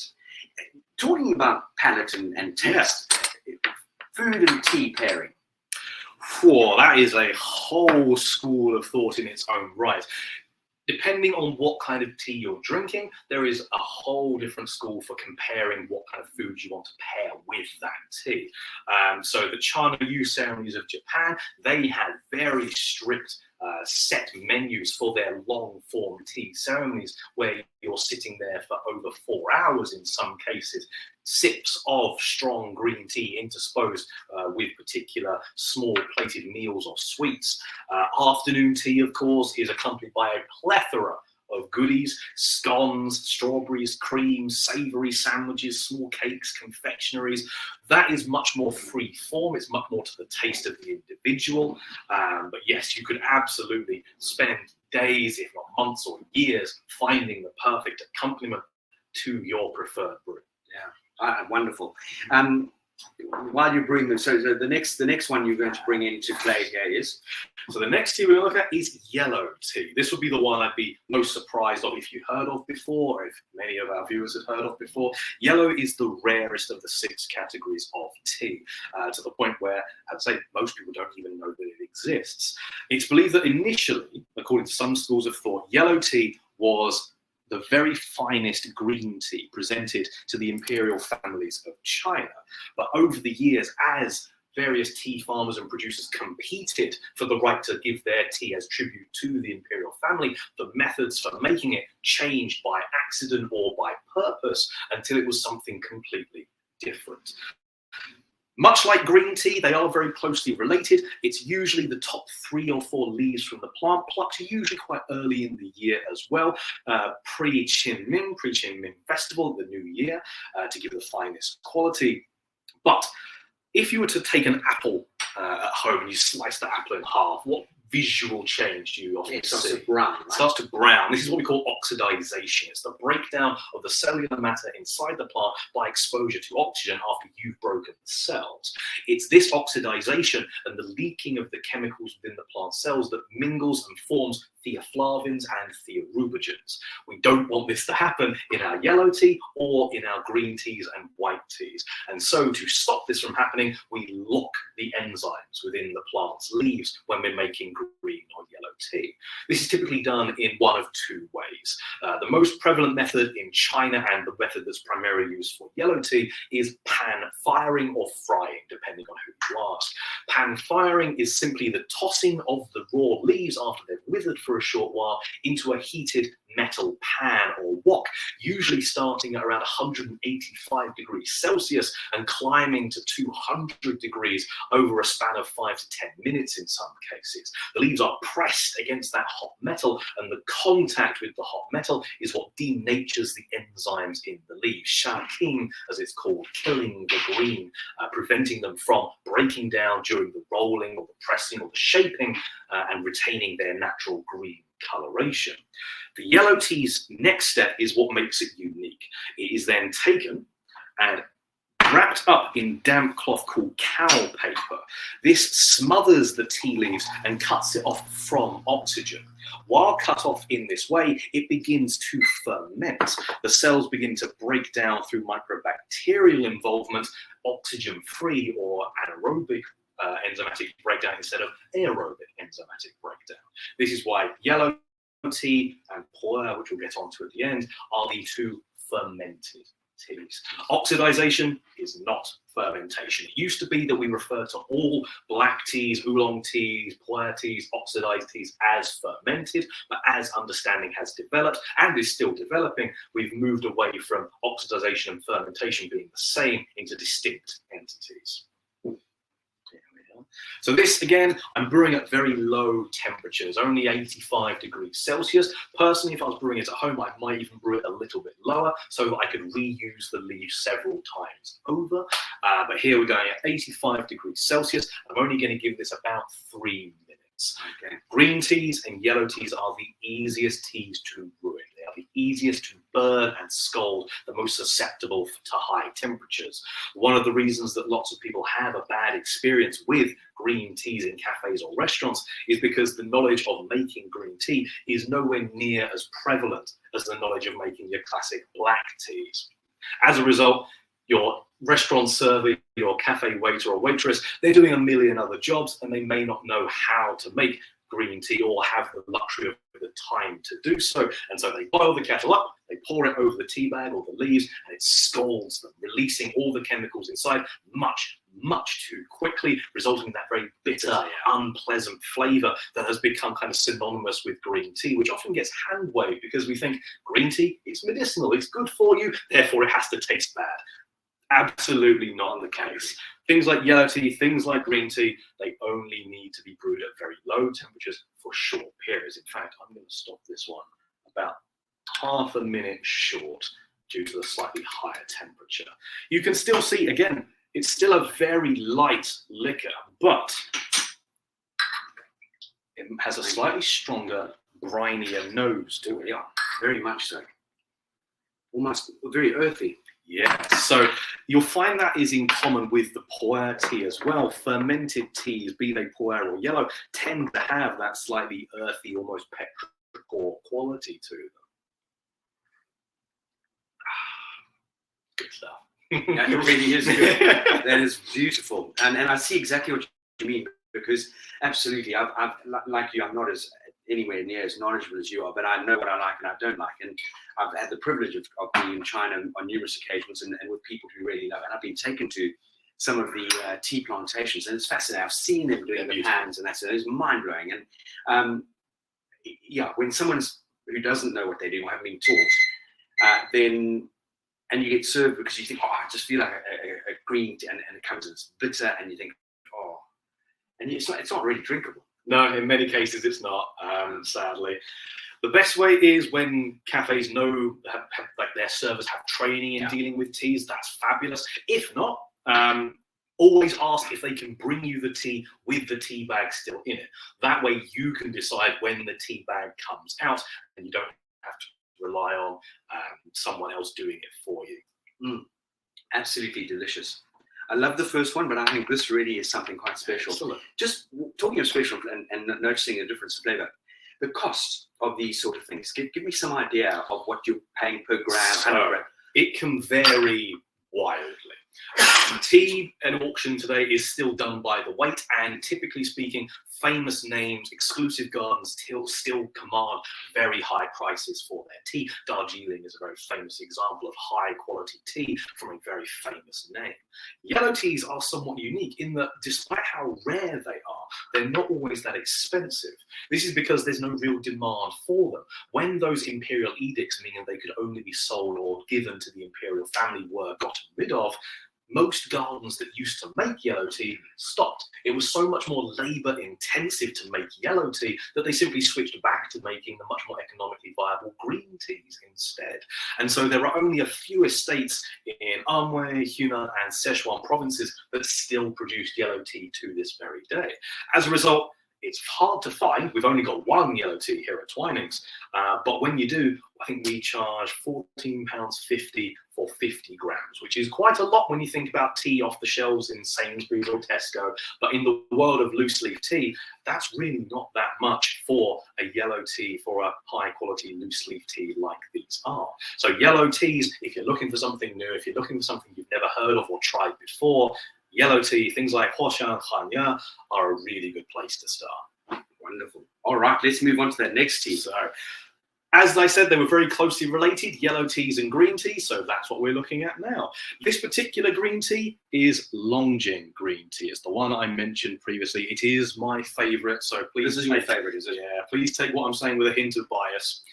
talking about palate and taste, food and tea pairing. Whoa, that is a whole school of thought in its own right. Depending on what kind of tea you're drinking, there is a whole different school for comparing what kind of foods you want to pair with that tea. So the Cha-no-yu ceremonies of Japan, they had very strict set menus for their long-form tea ceremonies, where you're sitting there for over 4 hours in some cases, sips of strong green tea interspersed with particular small plated meals or sweets. Afternoon tea, of course, is accompanied by a plethora of goodies: scones, strawberries, creams, savory sandwiches, small cakes, confectionaries. That is much more free form. It's much more to the taste of the individual. But yes, you could absolutely spend days, if not months or years, finding the perfect accompaniment to your preferred brew. Yeah, wonderful. While you're brewing them, so the next one you're going to bring into play here is? So the next tea we're going to look at is yellow tea. This would be the one I'd be most surprised of if you heard of before, or if many of our viewers had heard of before. Yellow is the rarest of the 6 categories of tea, to the point where I'd say most people don't even know that it exists. It's believed that initially, according to some schools of thought, yellow tea was the very finest green tea presented to the imperial families of China. But over the years, as various tea farmers and producers competed for the right to give their tea as tribute to the imperial family, the methods for making it changed by accident or by purpose until it was something completely different. Much like green tea, they are very closely related. It's usually the top 3 or 4 leaves from the plant, plucked usually quite early in the year as well, pre-Qingming festival, the new year, to give the finest quality. But if you were to take an apple at home and you slice the apple in half, what visual change you often It starts see. to brown. It starts to brown. This is what we call oxidization. It's the breakdown of the cellular matter inside the plant by exposure to oxygen after you've broken the cells. It's this oxidization and the leaking of the chemicals within the plant cells that mingles and forms theaflavins and theorubigens. We don't want this to happen in our yellow tea or in our green teas and white teas. And so to stop this from happening, we lock the enzymes within the plant's leaves when we're making green or yellow tea. This is typically done in one of two ways. The most prevalent method in China, and the method that's primarily used for yellow tea, is pan firing or frying, depending on who you ask. Pan firing is simply the tossing of the raw leaves after they've withered for a short while into a heated metal pan or wok, usually starting at around 185 degrees Celsius and climbing to 200 degrees over a span of 5 to 10 minutes in some cases. The leaves are pressed against that hot metal, and the contact with the hot metal is what denatures the enzymes in the leaves, shaking as it's called, killing the green, preventing them from breaking down during the rolling or the pressing or the shaping, and retaining their natural green coloration. The yellow tea's next step is what makes it unique. It is then taken and wrapped up in damp cloth called cow paper. This smothers the tea leaves and cuts it off from oxygen. While cut off in this way, it begins to ferment. The cells begin to break down through microbacterial involvement, oxygen-free or anaerobic enzymatic breakdown instead of aerobic enzymatic breakdown. This is why yellow tea and pu'er, which we'll get onto at the end, are the two fermented teas. Oxidization is not fermentation. It used to be that we refer to all black teas, oolong teas, pu'er teas, oxidized teas as fermented, but as understanding has developed and is still developing, we've moved away from oxidization and fermentation being the same into distinct entities. So this, again, I'm brewing at very low temperatures, only 85 degrees Celsius. Personally, if I was brewing it at home, I might even brew it a little bit lower so that I could reuse the leaves several times over. But here we're going at 85 degrees Celsius. I'm only going to give this about 3 minutes. Okay. Green teas and yellow teas are the easiest teas to ruin. They are the easiest to burn and scald, the most susceptible to high temperatures. One of the reasons that lots of people have a bad experience with green teas in cafes or restaurants is because the knowledge of making green tea is nowhere near as prevalent as the knowledge of making your classic black teas. As a result, your restaurant server, your cafe waiter or waitress, they're doing a million other jobs and they may not know how to make green tea or have the luxury of the time to do so. And so they boil the kettle up, they pour it over the tea bag or the leaves, and it scalds them, releasing all the chemicals inside much too quickly, resulting in that very bitter, unpleasant flavor that has become kind of synonymous with green tea, which often gets hand waved because we think green tea, it's medicinal, it's good for you, therefore it has to taste bad. Absolutely not the case. Things like yellow tea, things like green tea, they only need to be brewed at very low temperatures for short periods. In fact, I'm going to stop this one about half a minute short due to the slightly higher temperature. You can still see, again, it's still a very light liquor, but it has a slightly stronger, brinier nose to it. Yeah, very much so. Almost very earthy. Yeah, so you'll find that is in common with the pu'er tea as well. Fermented teas, be they pu'er or yellow, tend to have that slightly earthy, almost petrichor quality to them. Good stuff. Yeah, it really is good. That is beautiful. And I see exactly what you mean, because absolutely, I've like you, I'm not as anywhere near as knowledgeable as you are, but I know what I like and I don't like. And I've had the privilege of being in China on numerous occasions and with people who really know. And I've been taken to some of the tea plantations, and it's fascinating. I've seen them doing the pans, and it's mind-blowing. And yeah, when someone who doesn't know what they're doing or haven't been taught, then and you get served because you think, oh, I just feel like a green tea, and it comes and it's bitter, and you think, oh, and it's not really drinkable. No, in many cases it's not, sadly. The best way is when cafes know like their servers have training in dealing with teas. That's fabulous. If not, Always ask if they can bring you the tea with the tea bag still in it. That way you can decide when the tea bag comes out and you don't have to rely on someone else doing it for you. Absolutely delicious. I love the first one, but I think this really is something quite special. Excellent. Just talking of special and noticing a difference of flavor, the cost of these sort of things. Give me some idea of what you're paying per gram. So, it can vary wildly. Tea at auction today is still done by the weight, and typically speaking, famous names, exclusive gardens still command very high prices for their tea. Darjeeling is a very famous example of high quality tea from a very famous name. Yellow teas are somewhat unique in that despite how rare they are, they're not always that expensive. This is because there's no real demand for them. When those imperial edicts, meaning they could only be sold or given to the imperial family, were gotten rid of, most gardens that used to make yellow tea stopped. It was so much more labor intensive to make yellow tea that they simply switched back to making the much more economically viable green teas instead. And so there are only a few estates in Anhui, Hunan and Sichuan provinces that still produce yellow tea to this very day. As a result, it's hard to find. We've only got one yellow tea here at Twinings, but when you do, I think we charge £14.50 for 50 grams, which is quite a lot when you think about tea off the shelves in Sainsbury's or Tesco. But in the world of loose leaf tea, that's really not that much for a yellow tea, for a high quality loose leaf tea like these are. So yellow teas, if you're looking for something new, if you're looking for something you've never heard of or tried before, yellow tea, things like Huoshan, Hanya are a really good place to start. Wonderful. All right, let's move on to that next tea. So, as I said, they were very closely related, yellow teas and green tea, so that's what we're looking at now. This particular green tea is Longjing green tea. It's the one I mentioned previously. It is my favorite, so please... This is your favorite, is it? Yeah, please take what I'm saying with a hint of bias.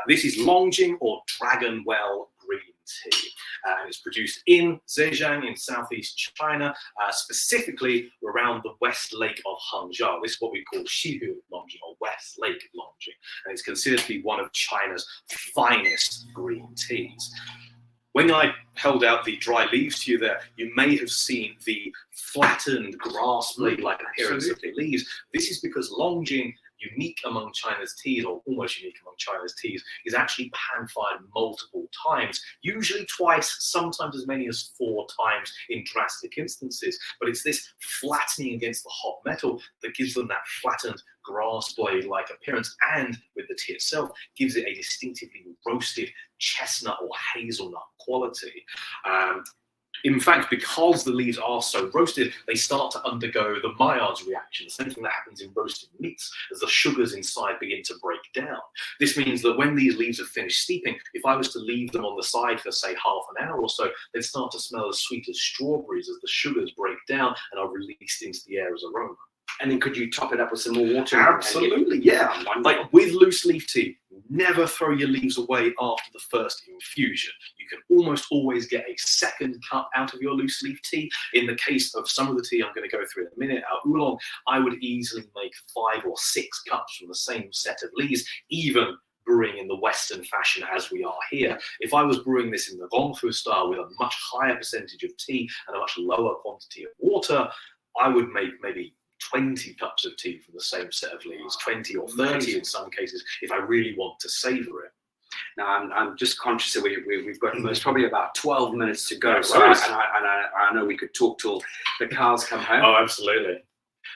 This is Longjing or Dragon Well green tea. It's produced in Zhejiang in southeast China, specifically around the West Lake of Hangzhou. This is what we call Xihu Longjing or West Lake Longjing, and it's considered to be one of China's finest green teas. When I held out the dry leaves to you there, you may have seen the flattened grass blade-like appearance of the leaves. This is because Longjing, unique among China's teas, or almost unique among China's teas, is actually pan-fired multiple times, usually twice, sometimes as many as 4 times in drastic instances. But it's this flattening against the hot metal that gives them that flattened grass blade-like appearance, and with the tea itself, gives it a distinctively roasted chestnut or hazelnut quality. In fact, because the leaves are so roasted, they start to undergo the Maillard's reaction, the same thing that happens in roasted meats, as the sugars inside begin to break down. This means that when these leaves have finished steeping, if I was to leave them on the side for, say, half an hour or so, they'd start to smell as sweet as strawberries as the sugars break down and are released into the air as aroma. And then could you top it up with some more water? Absolutely, yeah. Like with loose leaf tea, never throw your leaves away after the first infusion. You can almost always get a second cup out of your loose leaf tea. In the case of some of the tea I'm going to go through in a minute, our Oolong, I would easily make 5 or 6 cups from the same set of leaves, even brewing in the Western fashion as we are here. If I was brewing this in the Gongfu style with a much higher percentage of tea and a much lower quantity of water, I would make maybe 20 cups of tea from the same set of leaves, 20 or 30 in some cases, if I really want to savor it. Now, I'm just conscious that we've got most probably about 12 minutes to go. Right. So I know we could talk till the cows come home. Oh, absolutely.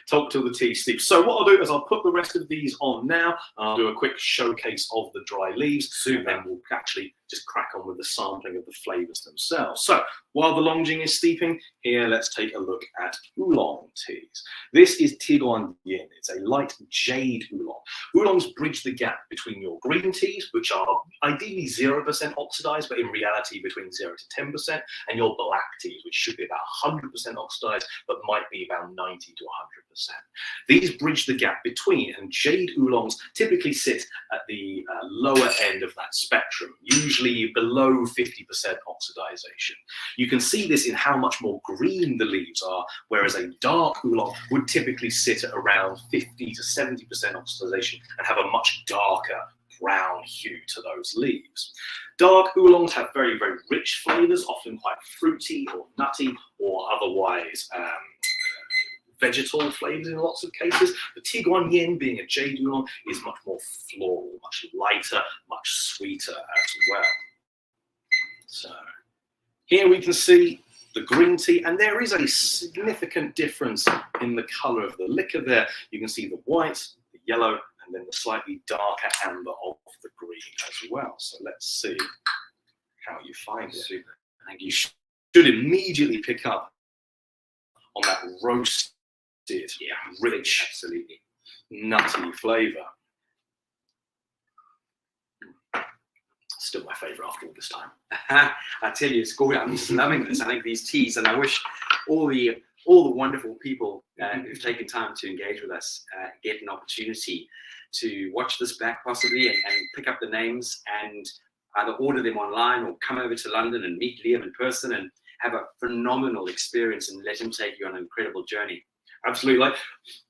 Talk till the tea steeps. So what I'll do is I'll put the rest of these on now. I'll do a quick showcase of the dry leaves, and then we'll actually just crack on with the sampling of the flavors themselves. So while the Longjing is steeping, here let's take a look at Oolong teas. This is Tiguan Yin. It's a light jade Oolong. Oolongs bridge the gap between your green teas, which are ideally 0% oxidized, but in reality between 0 to 10%, and your black teas, which should be about 100% oxidized, but might be about 90 to 100%. These bridge the gap between, and jade Oolongs typically sit at the lower end of that spectrum, usually below 50% oxidization. You can see this in how much more green the leaves are, whereas a dark Oolong would typically sit at around 50 to 70% oxidization and have a much darker brown hue to those leaves. Dark Oolongs have very, very rich flavors, often quite fruity or nutty, or otherwise vegetal flavors in lots of cases. The Tiguan Yin, being a jade oolong, is much more floral, much lighter, much sweeter as well. So here we can see the green tea, and there is a significant difference in the color of the liquor there. You can see the white, the yellow, and then the slightly darker amber of the green as well. So let's see how you find it. And you should immediately pick up on that roasted, rich, absolutely nutty flavor. Still my favorite after all this time. I tell you, it's good. I'm just loving this. I think these teas, and I wish all the wonderful people who've taken time to engage with us get an opportunity to watch this back possibly and pick up the names and either order them online or come over to London and meet Liam in person and have a phenomenal experience and let him take you on an incredible journey. Absolutely. Like,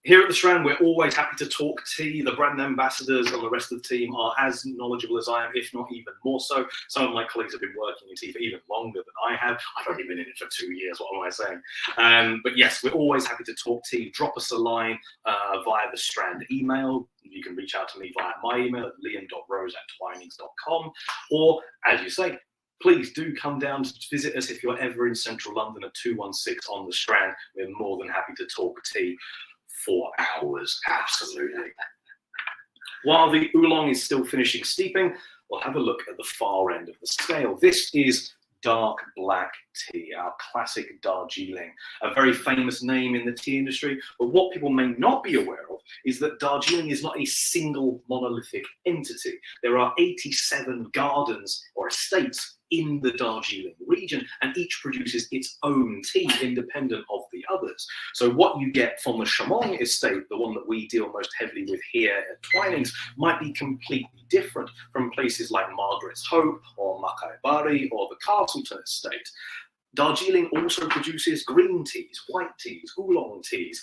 here at the Strand, we're always happy to talk tea. The brand ambassadors and the rest of the team are as knowledgeable as I am, if not even more so. Some of my colleagues have been working in tea for even longer than I have. I've only been in it for 2 years. What am I saying? But yes, we're always happy to talk tea. Drop us a line via the Strand email. You can reach out to me via my email at liam.rose@twinings.com. Or, as you say, please do come down to visit us if you're ever in central London at 216 on the Strand. We're more than happy to talk tea for hours, absolutely. While the oolong is still finishing steeping, we'll have a look at the far end of the scale. This is dark black tea, our classic Darjeeling, a very famous name in the tea industry. But what people may not be aware of is that Darjeeling is not a single monolithic entity. There are 87 gardens or estates in the Darjeeling region, and each produces its own tea independent of the others. So what you get from the Shamong estate, the one that we deal most heavily with here at Twinings, might be completely different from places like Margaret's Hope or Makai Bari or the Castleton estate. Darjeeling also produces green teas, white teas, oolong teas.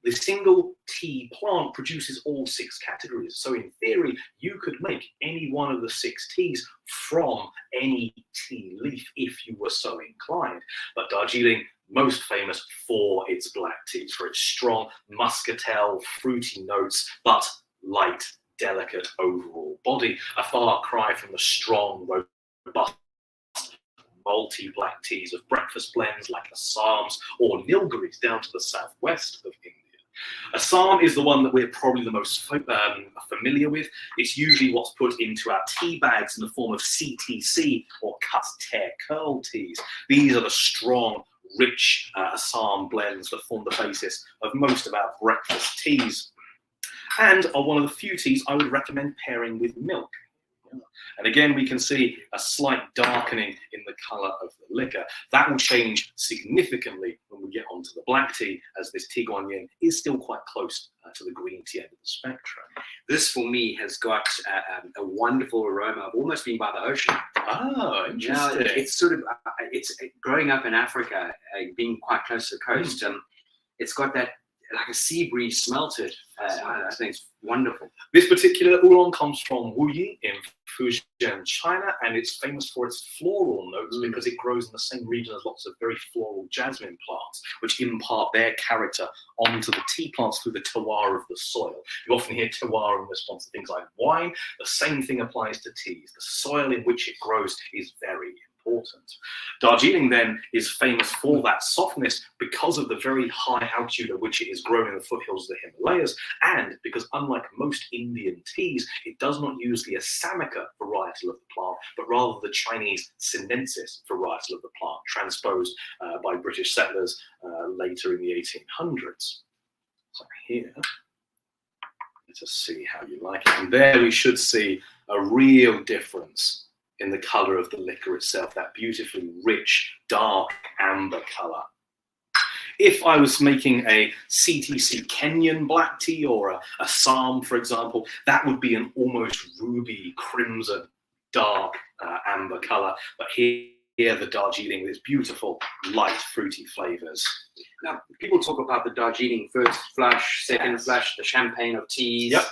The single tea plant produces all 6 categories. So in theory, you could make any one of the 6 teas from any tea leaf if you were so inclined. But Darjeeling, most famous for its black teas, for its strong muscatel, fruity notes, but light, delicate overall body. A far cry from the strong, robust, malty black teas of breakfast blends like Assams or Nilgiris down to the southwest of India. Assam is the one that we're probably the most familiar with. It's usually what's put into our tea bags in the form of CTC or cut tear curl teas. These are the strong, rich Assam blends that form the basis of most of our breakfast teas, and are one of the few teas I would recommend pairing with milk. And again, we can see a slight darkening in the colour of the liquor. That will change significantly when we get onto the black tea, as this Tiguan Yin is still quite close to the green tea end of the spectrum. This, for me, has got a wonderful aroma of almost being by the ocean. Oh, interesting. Yeah, it's sort of, it's growing up in Africa, being quite close to the coast. It's got that, like a sea breeze smell to it. I think it's wonderful. This particular oolong comes from Wuyi in Fujian, China, and it's famous for its floral notes because it grows in the same region as lots of very floral jasmine plants, which impart their character onto the tea plants through the terroir of the soil. You often hear terroir in response to things like wine. The same thing applies to teas. The soil in which it grows is very important. Darjeeling then is famous for that softness because of the very high altitude at which it is grown in the foothills of the Himalayas, and because unlike most Indian teas, it does not use the Assamica varietal of the plant, but rather the Chinese Sinensis varietal of the plant, transposed by British settlers later in the 1800s. So here, let us see how you like it. And there we should see a real difference in the colour of the liquor itself, that beautifully rich, dark amber colour. If I was making a CTC Kenyan black tea or a Assam, for example, that would be an almost ruby, crimson, dark amber colour. But here the Darjeeling, this beautiful, light, fruity flavours. Now, people talk about the Darjeeling first flush, second flush, the champagne of teas. Yep.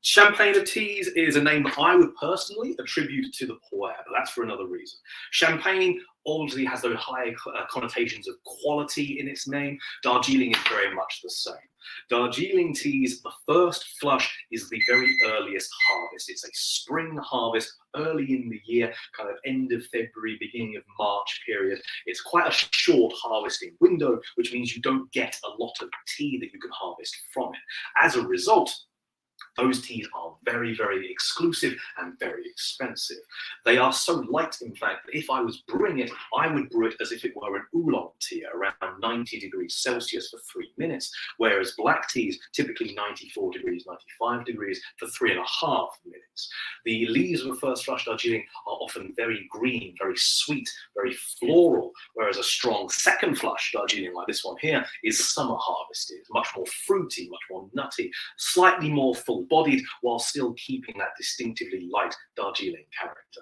Champagne of teas is a name that I would personally attribute to the pu'er, but that's for another reason. Champagne obviously has those high connotations of quality in its name. Darjeeling is very much the same. Darjeeling teas, the first flush is the very earliest harvest. It's a spring harvest early in the year, kind of end of February, beginning of March period. It's quite a short harvesting window, which means you don't get a lot of tea that you can harvest from it. As a result, those teas are very, very exclusive and very expensive. They are so light, in fact, that if I was brewing it, I would brew it as if it were an oolong tea, around 90 degrees Celsius for 3 minutes, whereas black teas, typically 94 degrees, 95 degrees for 3.5 minutes. The leaves of a first flush Darjeeling are often very green, very sweet, very floral, whereas a strong second flush Darjeeling, like this one here, is summer harvested, much more fruity, much more nutty, slightly more full-bodied, while still keeping that distinctively light Darjeeling character.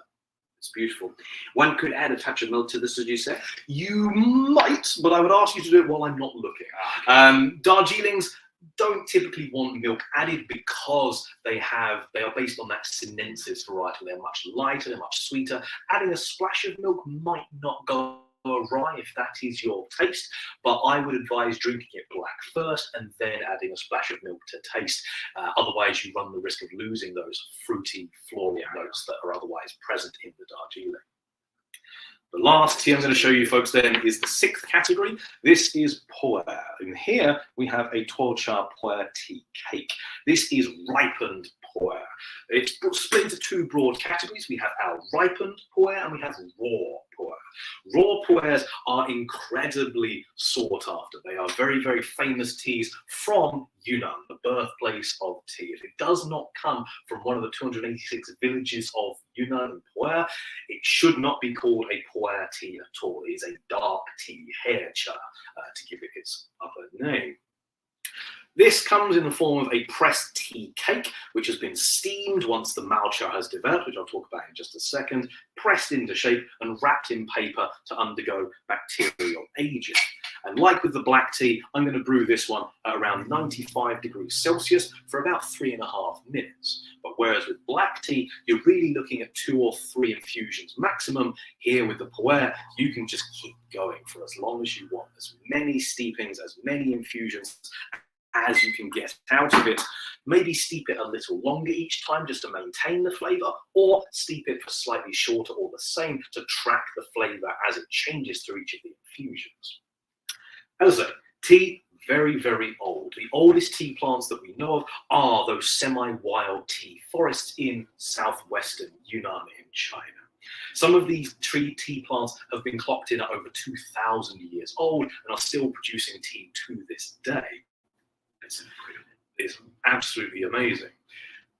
It's beautiful. One could add a touch of milk to this, did you say? You might, but I would ask you to do it while I'm not looking. Darjeelings don't typically want milk added because they are based on that sinensis varietal. They're much lighter, they're much sweeter. Adding a splash of milk might not go awry if that is your taste, but I would advise drinking it black first and then adding a splash of milk to taste. Otherwise, you run the risk of losing those fruity, floral notes that are otherwise present in the Darjeeling. The last tea I'm going to show you folks then is the 6th category. This is pu'er. And here we have a 12-cha pu'er tea cake. This is ripened pu'er. It's split into 2 broad categories. We have our ripened pu'er and we have raw pu'er. Raw pu'ers are incredibly sought after. They are very, very famous teas from Yunnan, the birthplace of tea. If it does not come from one of the 286 villages of Yunnan and pu'er, it should not be called a pu'er tea at all. It is a dark tea, hair cha, to give it its upper name. This comes in the form of a pressed tea cake, which has been steamed once the malcha has developed, which I'll talk about in just a second, pressed into shape and wrapped in paper to undergo bacterial aging. And like with the black tea, I'm going to brew this one at around 95 degrees Celsius for about 3.5 minutes. But whereas with black tea, you're really looking at 2 or 3 infusions maximum. Here with the pu'er, you can just keep going for as long as you want. As many steepings, as many infusions as you can get out of it. Maybe steep it a little longer each time just to maintain the flavor, or steep it for slightly shorter or the same to track the flavor as it changes through each of the infusions. As I say, tea, very, very old. The oldest tea plants that we know of are those semi-wild tea forests in southwestern Yunnan in China. Some of these tea plants have been clocked in at over 2,000 years old and are still producing tea to this day. It's absolutely amazing.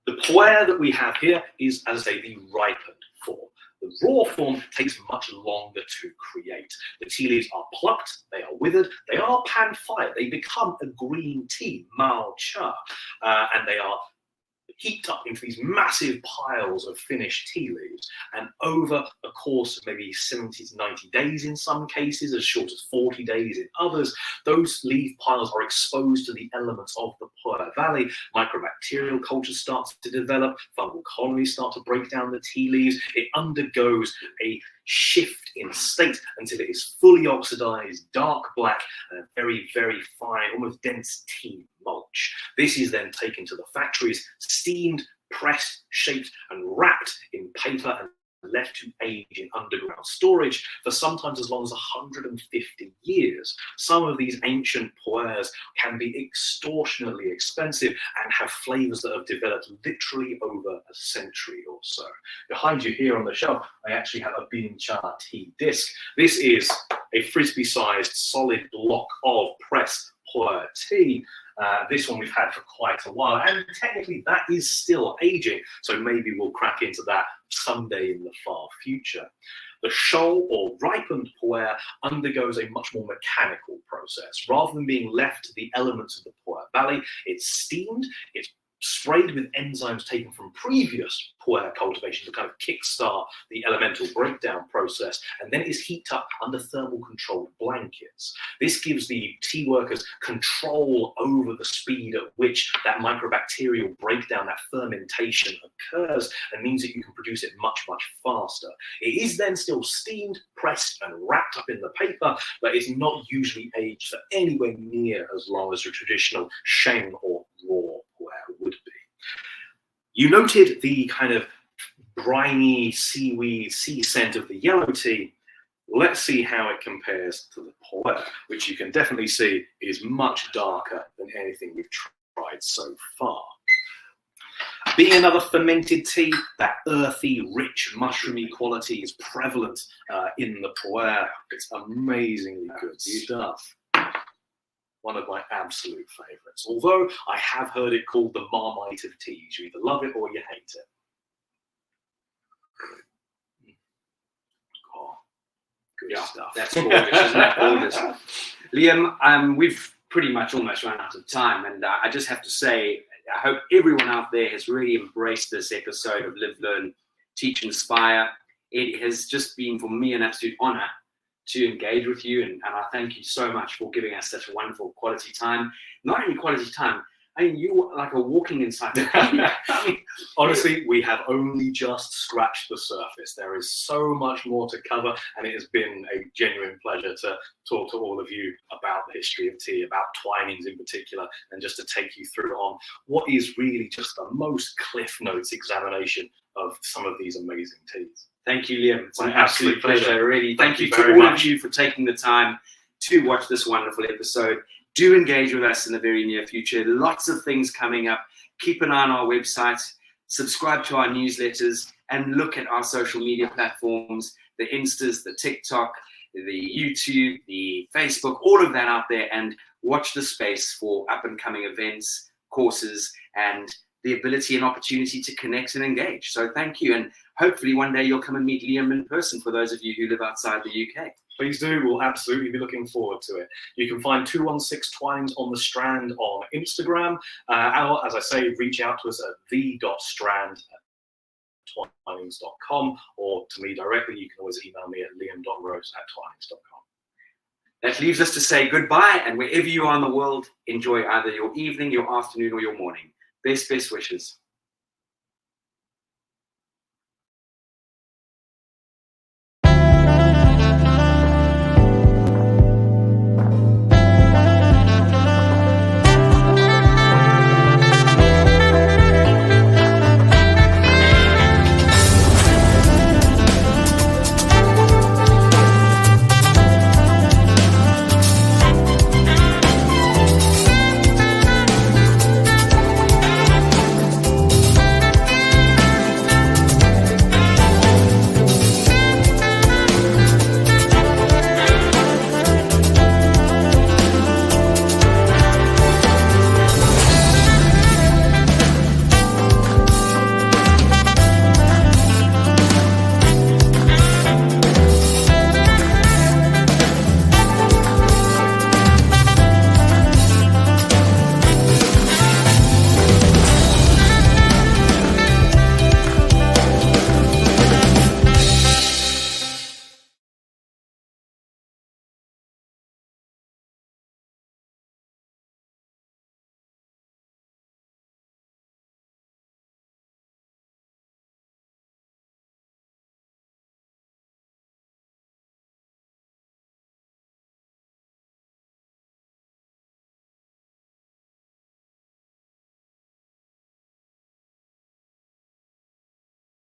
The pu'er that we have here is, as I say, the ripened form. The raw form takes much longer to create. The tea leaves are plucked, they are withered, they are pan-fired, they become a green tea, malcha, and they are heaped up into these massive piles of finished tea leaves, and over a course of maybe 70 to 90 days in some cases, as short as 40 days in others, those leaf piles are exposed to the elements of the pu'er valley. Microbacterial culture starts to develop, fungal colonies start to break down the tea leaves. It undergoes a shift in state until it is fully oxidized, dark black, and a very, very fine, almost dense tea mulch. This is then taken to the factories, steamed, pressed, shaped, and wrapped in paper and left to age in underground storage for sometimes as long as 150 years. Some of these ancient pu'ers can be extortionately expensive and have flavors that have developed literally over a century or so. Behind you here on the shelf, I actually have a bean cha tea disc. This is a frisbee-sized solid block of pressed pu'er tea. This one we've had for quite a while, and technically that is still aging, so maybe we'll crack into that someday in the far future. The shoal or ripened pu'er undergoes a much more mechanical process. Rather than being left to the elements of the pu'er valley, it's steamed, it's sprayed with enzymes taken from previous pu'er cultivation to kind of kickstart the elemental breakdown process, and then it is heated up under thermal controlled blankets. This gives the tea workers control over the speed at which that microbacterial breakdown, that fermentation occurs, and means that you can produce it much, much faster. It is then still steamed, pressed, and wrapped up in the paper, but it's not usually aged for anywhere near as long as a traditional sheng or raw pu'er would be. You noted the kind of briny seaweed, sea scent of the yellow tea. Let's see how it compares to the pu'er, which you can definitely see is much darker than anything we've tried so far. Being another fermented tea, that earthy, rich, mushroomy quality is prevalent in the pu'er. It's amazingly good stuff. One of my absolute favourites. Although I have heard it called the Marmite of teas. You either love it or you hate it. Oh, good stuff. That's gorgeous, isn't that gorgeous? Liam, we've pretty much almost run out of time, and I just have to say, I hope everyone out there has really embraced this episode of Live, Learn, Teach, Inspire. It has just been, for me, an absolute honour to engage with you, and I thank you so much for giving us such a wonderful quality time. Not only quality time, I mean, you're like a walking encyclopedia. I mean, honestly, we have only just scratched the surface. There is so much more to cover, and it has been a genuine pleasure to talk to all of you about the history of tea, about Twinings in particular, and just to take you through on what is really just the most Cliff Notes examination of some of these amazing teas. Thank you, Liam. It's an My absolute pleasure. Really, thank you to all of you for taking the time to watch this wonderful episode. Do engage with us in the very near future. Lots of things coming up. Keep an eye on our website, subscribe to our newsletters, and look at our social media platforms, the Instas, the TikTok, the YouTube, the Facebook, all of that out there, and watch the space for up and coming events, courses, and the ability and opportunity to connect and engage. So thank you. And hopefully one day you'll come and meet Liam in person for those of you who live outside the UK. Please do. We'll absolutely be looking forward to it. You can find 216 Twinings on the Strand on Instagram. Or, as I say, reach out to us at the.strand@twinings.com, or to me directly, you can always email me at liam.rose@twinings.com. That leaves us to say goodbye, and wherever you are in the world, enjoy either your evening, your afternoon, or your morning. Best wishes.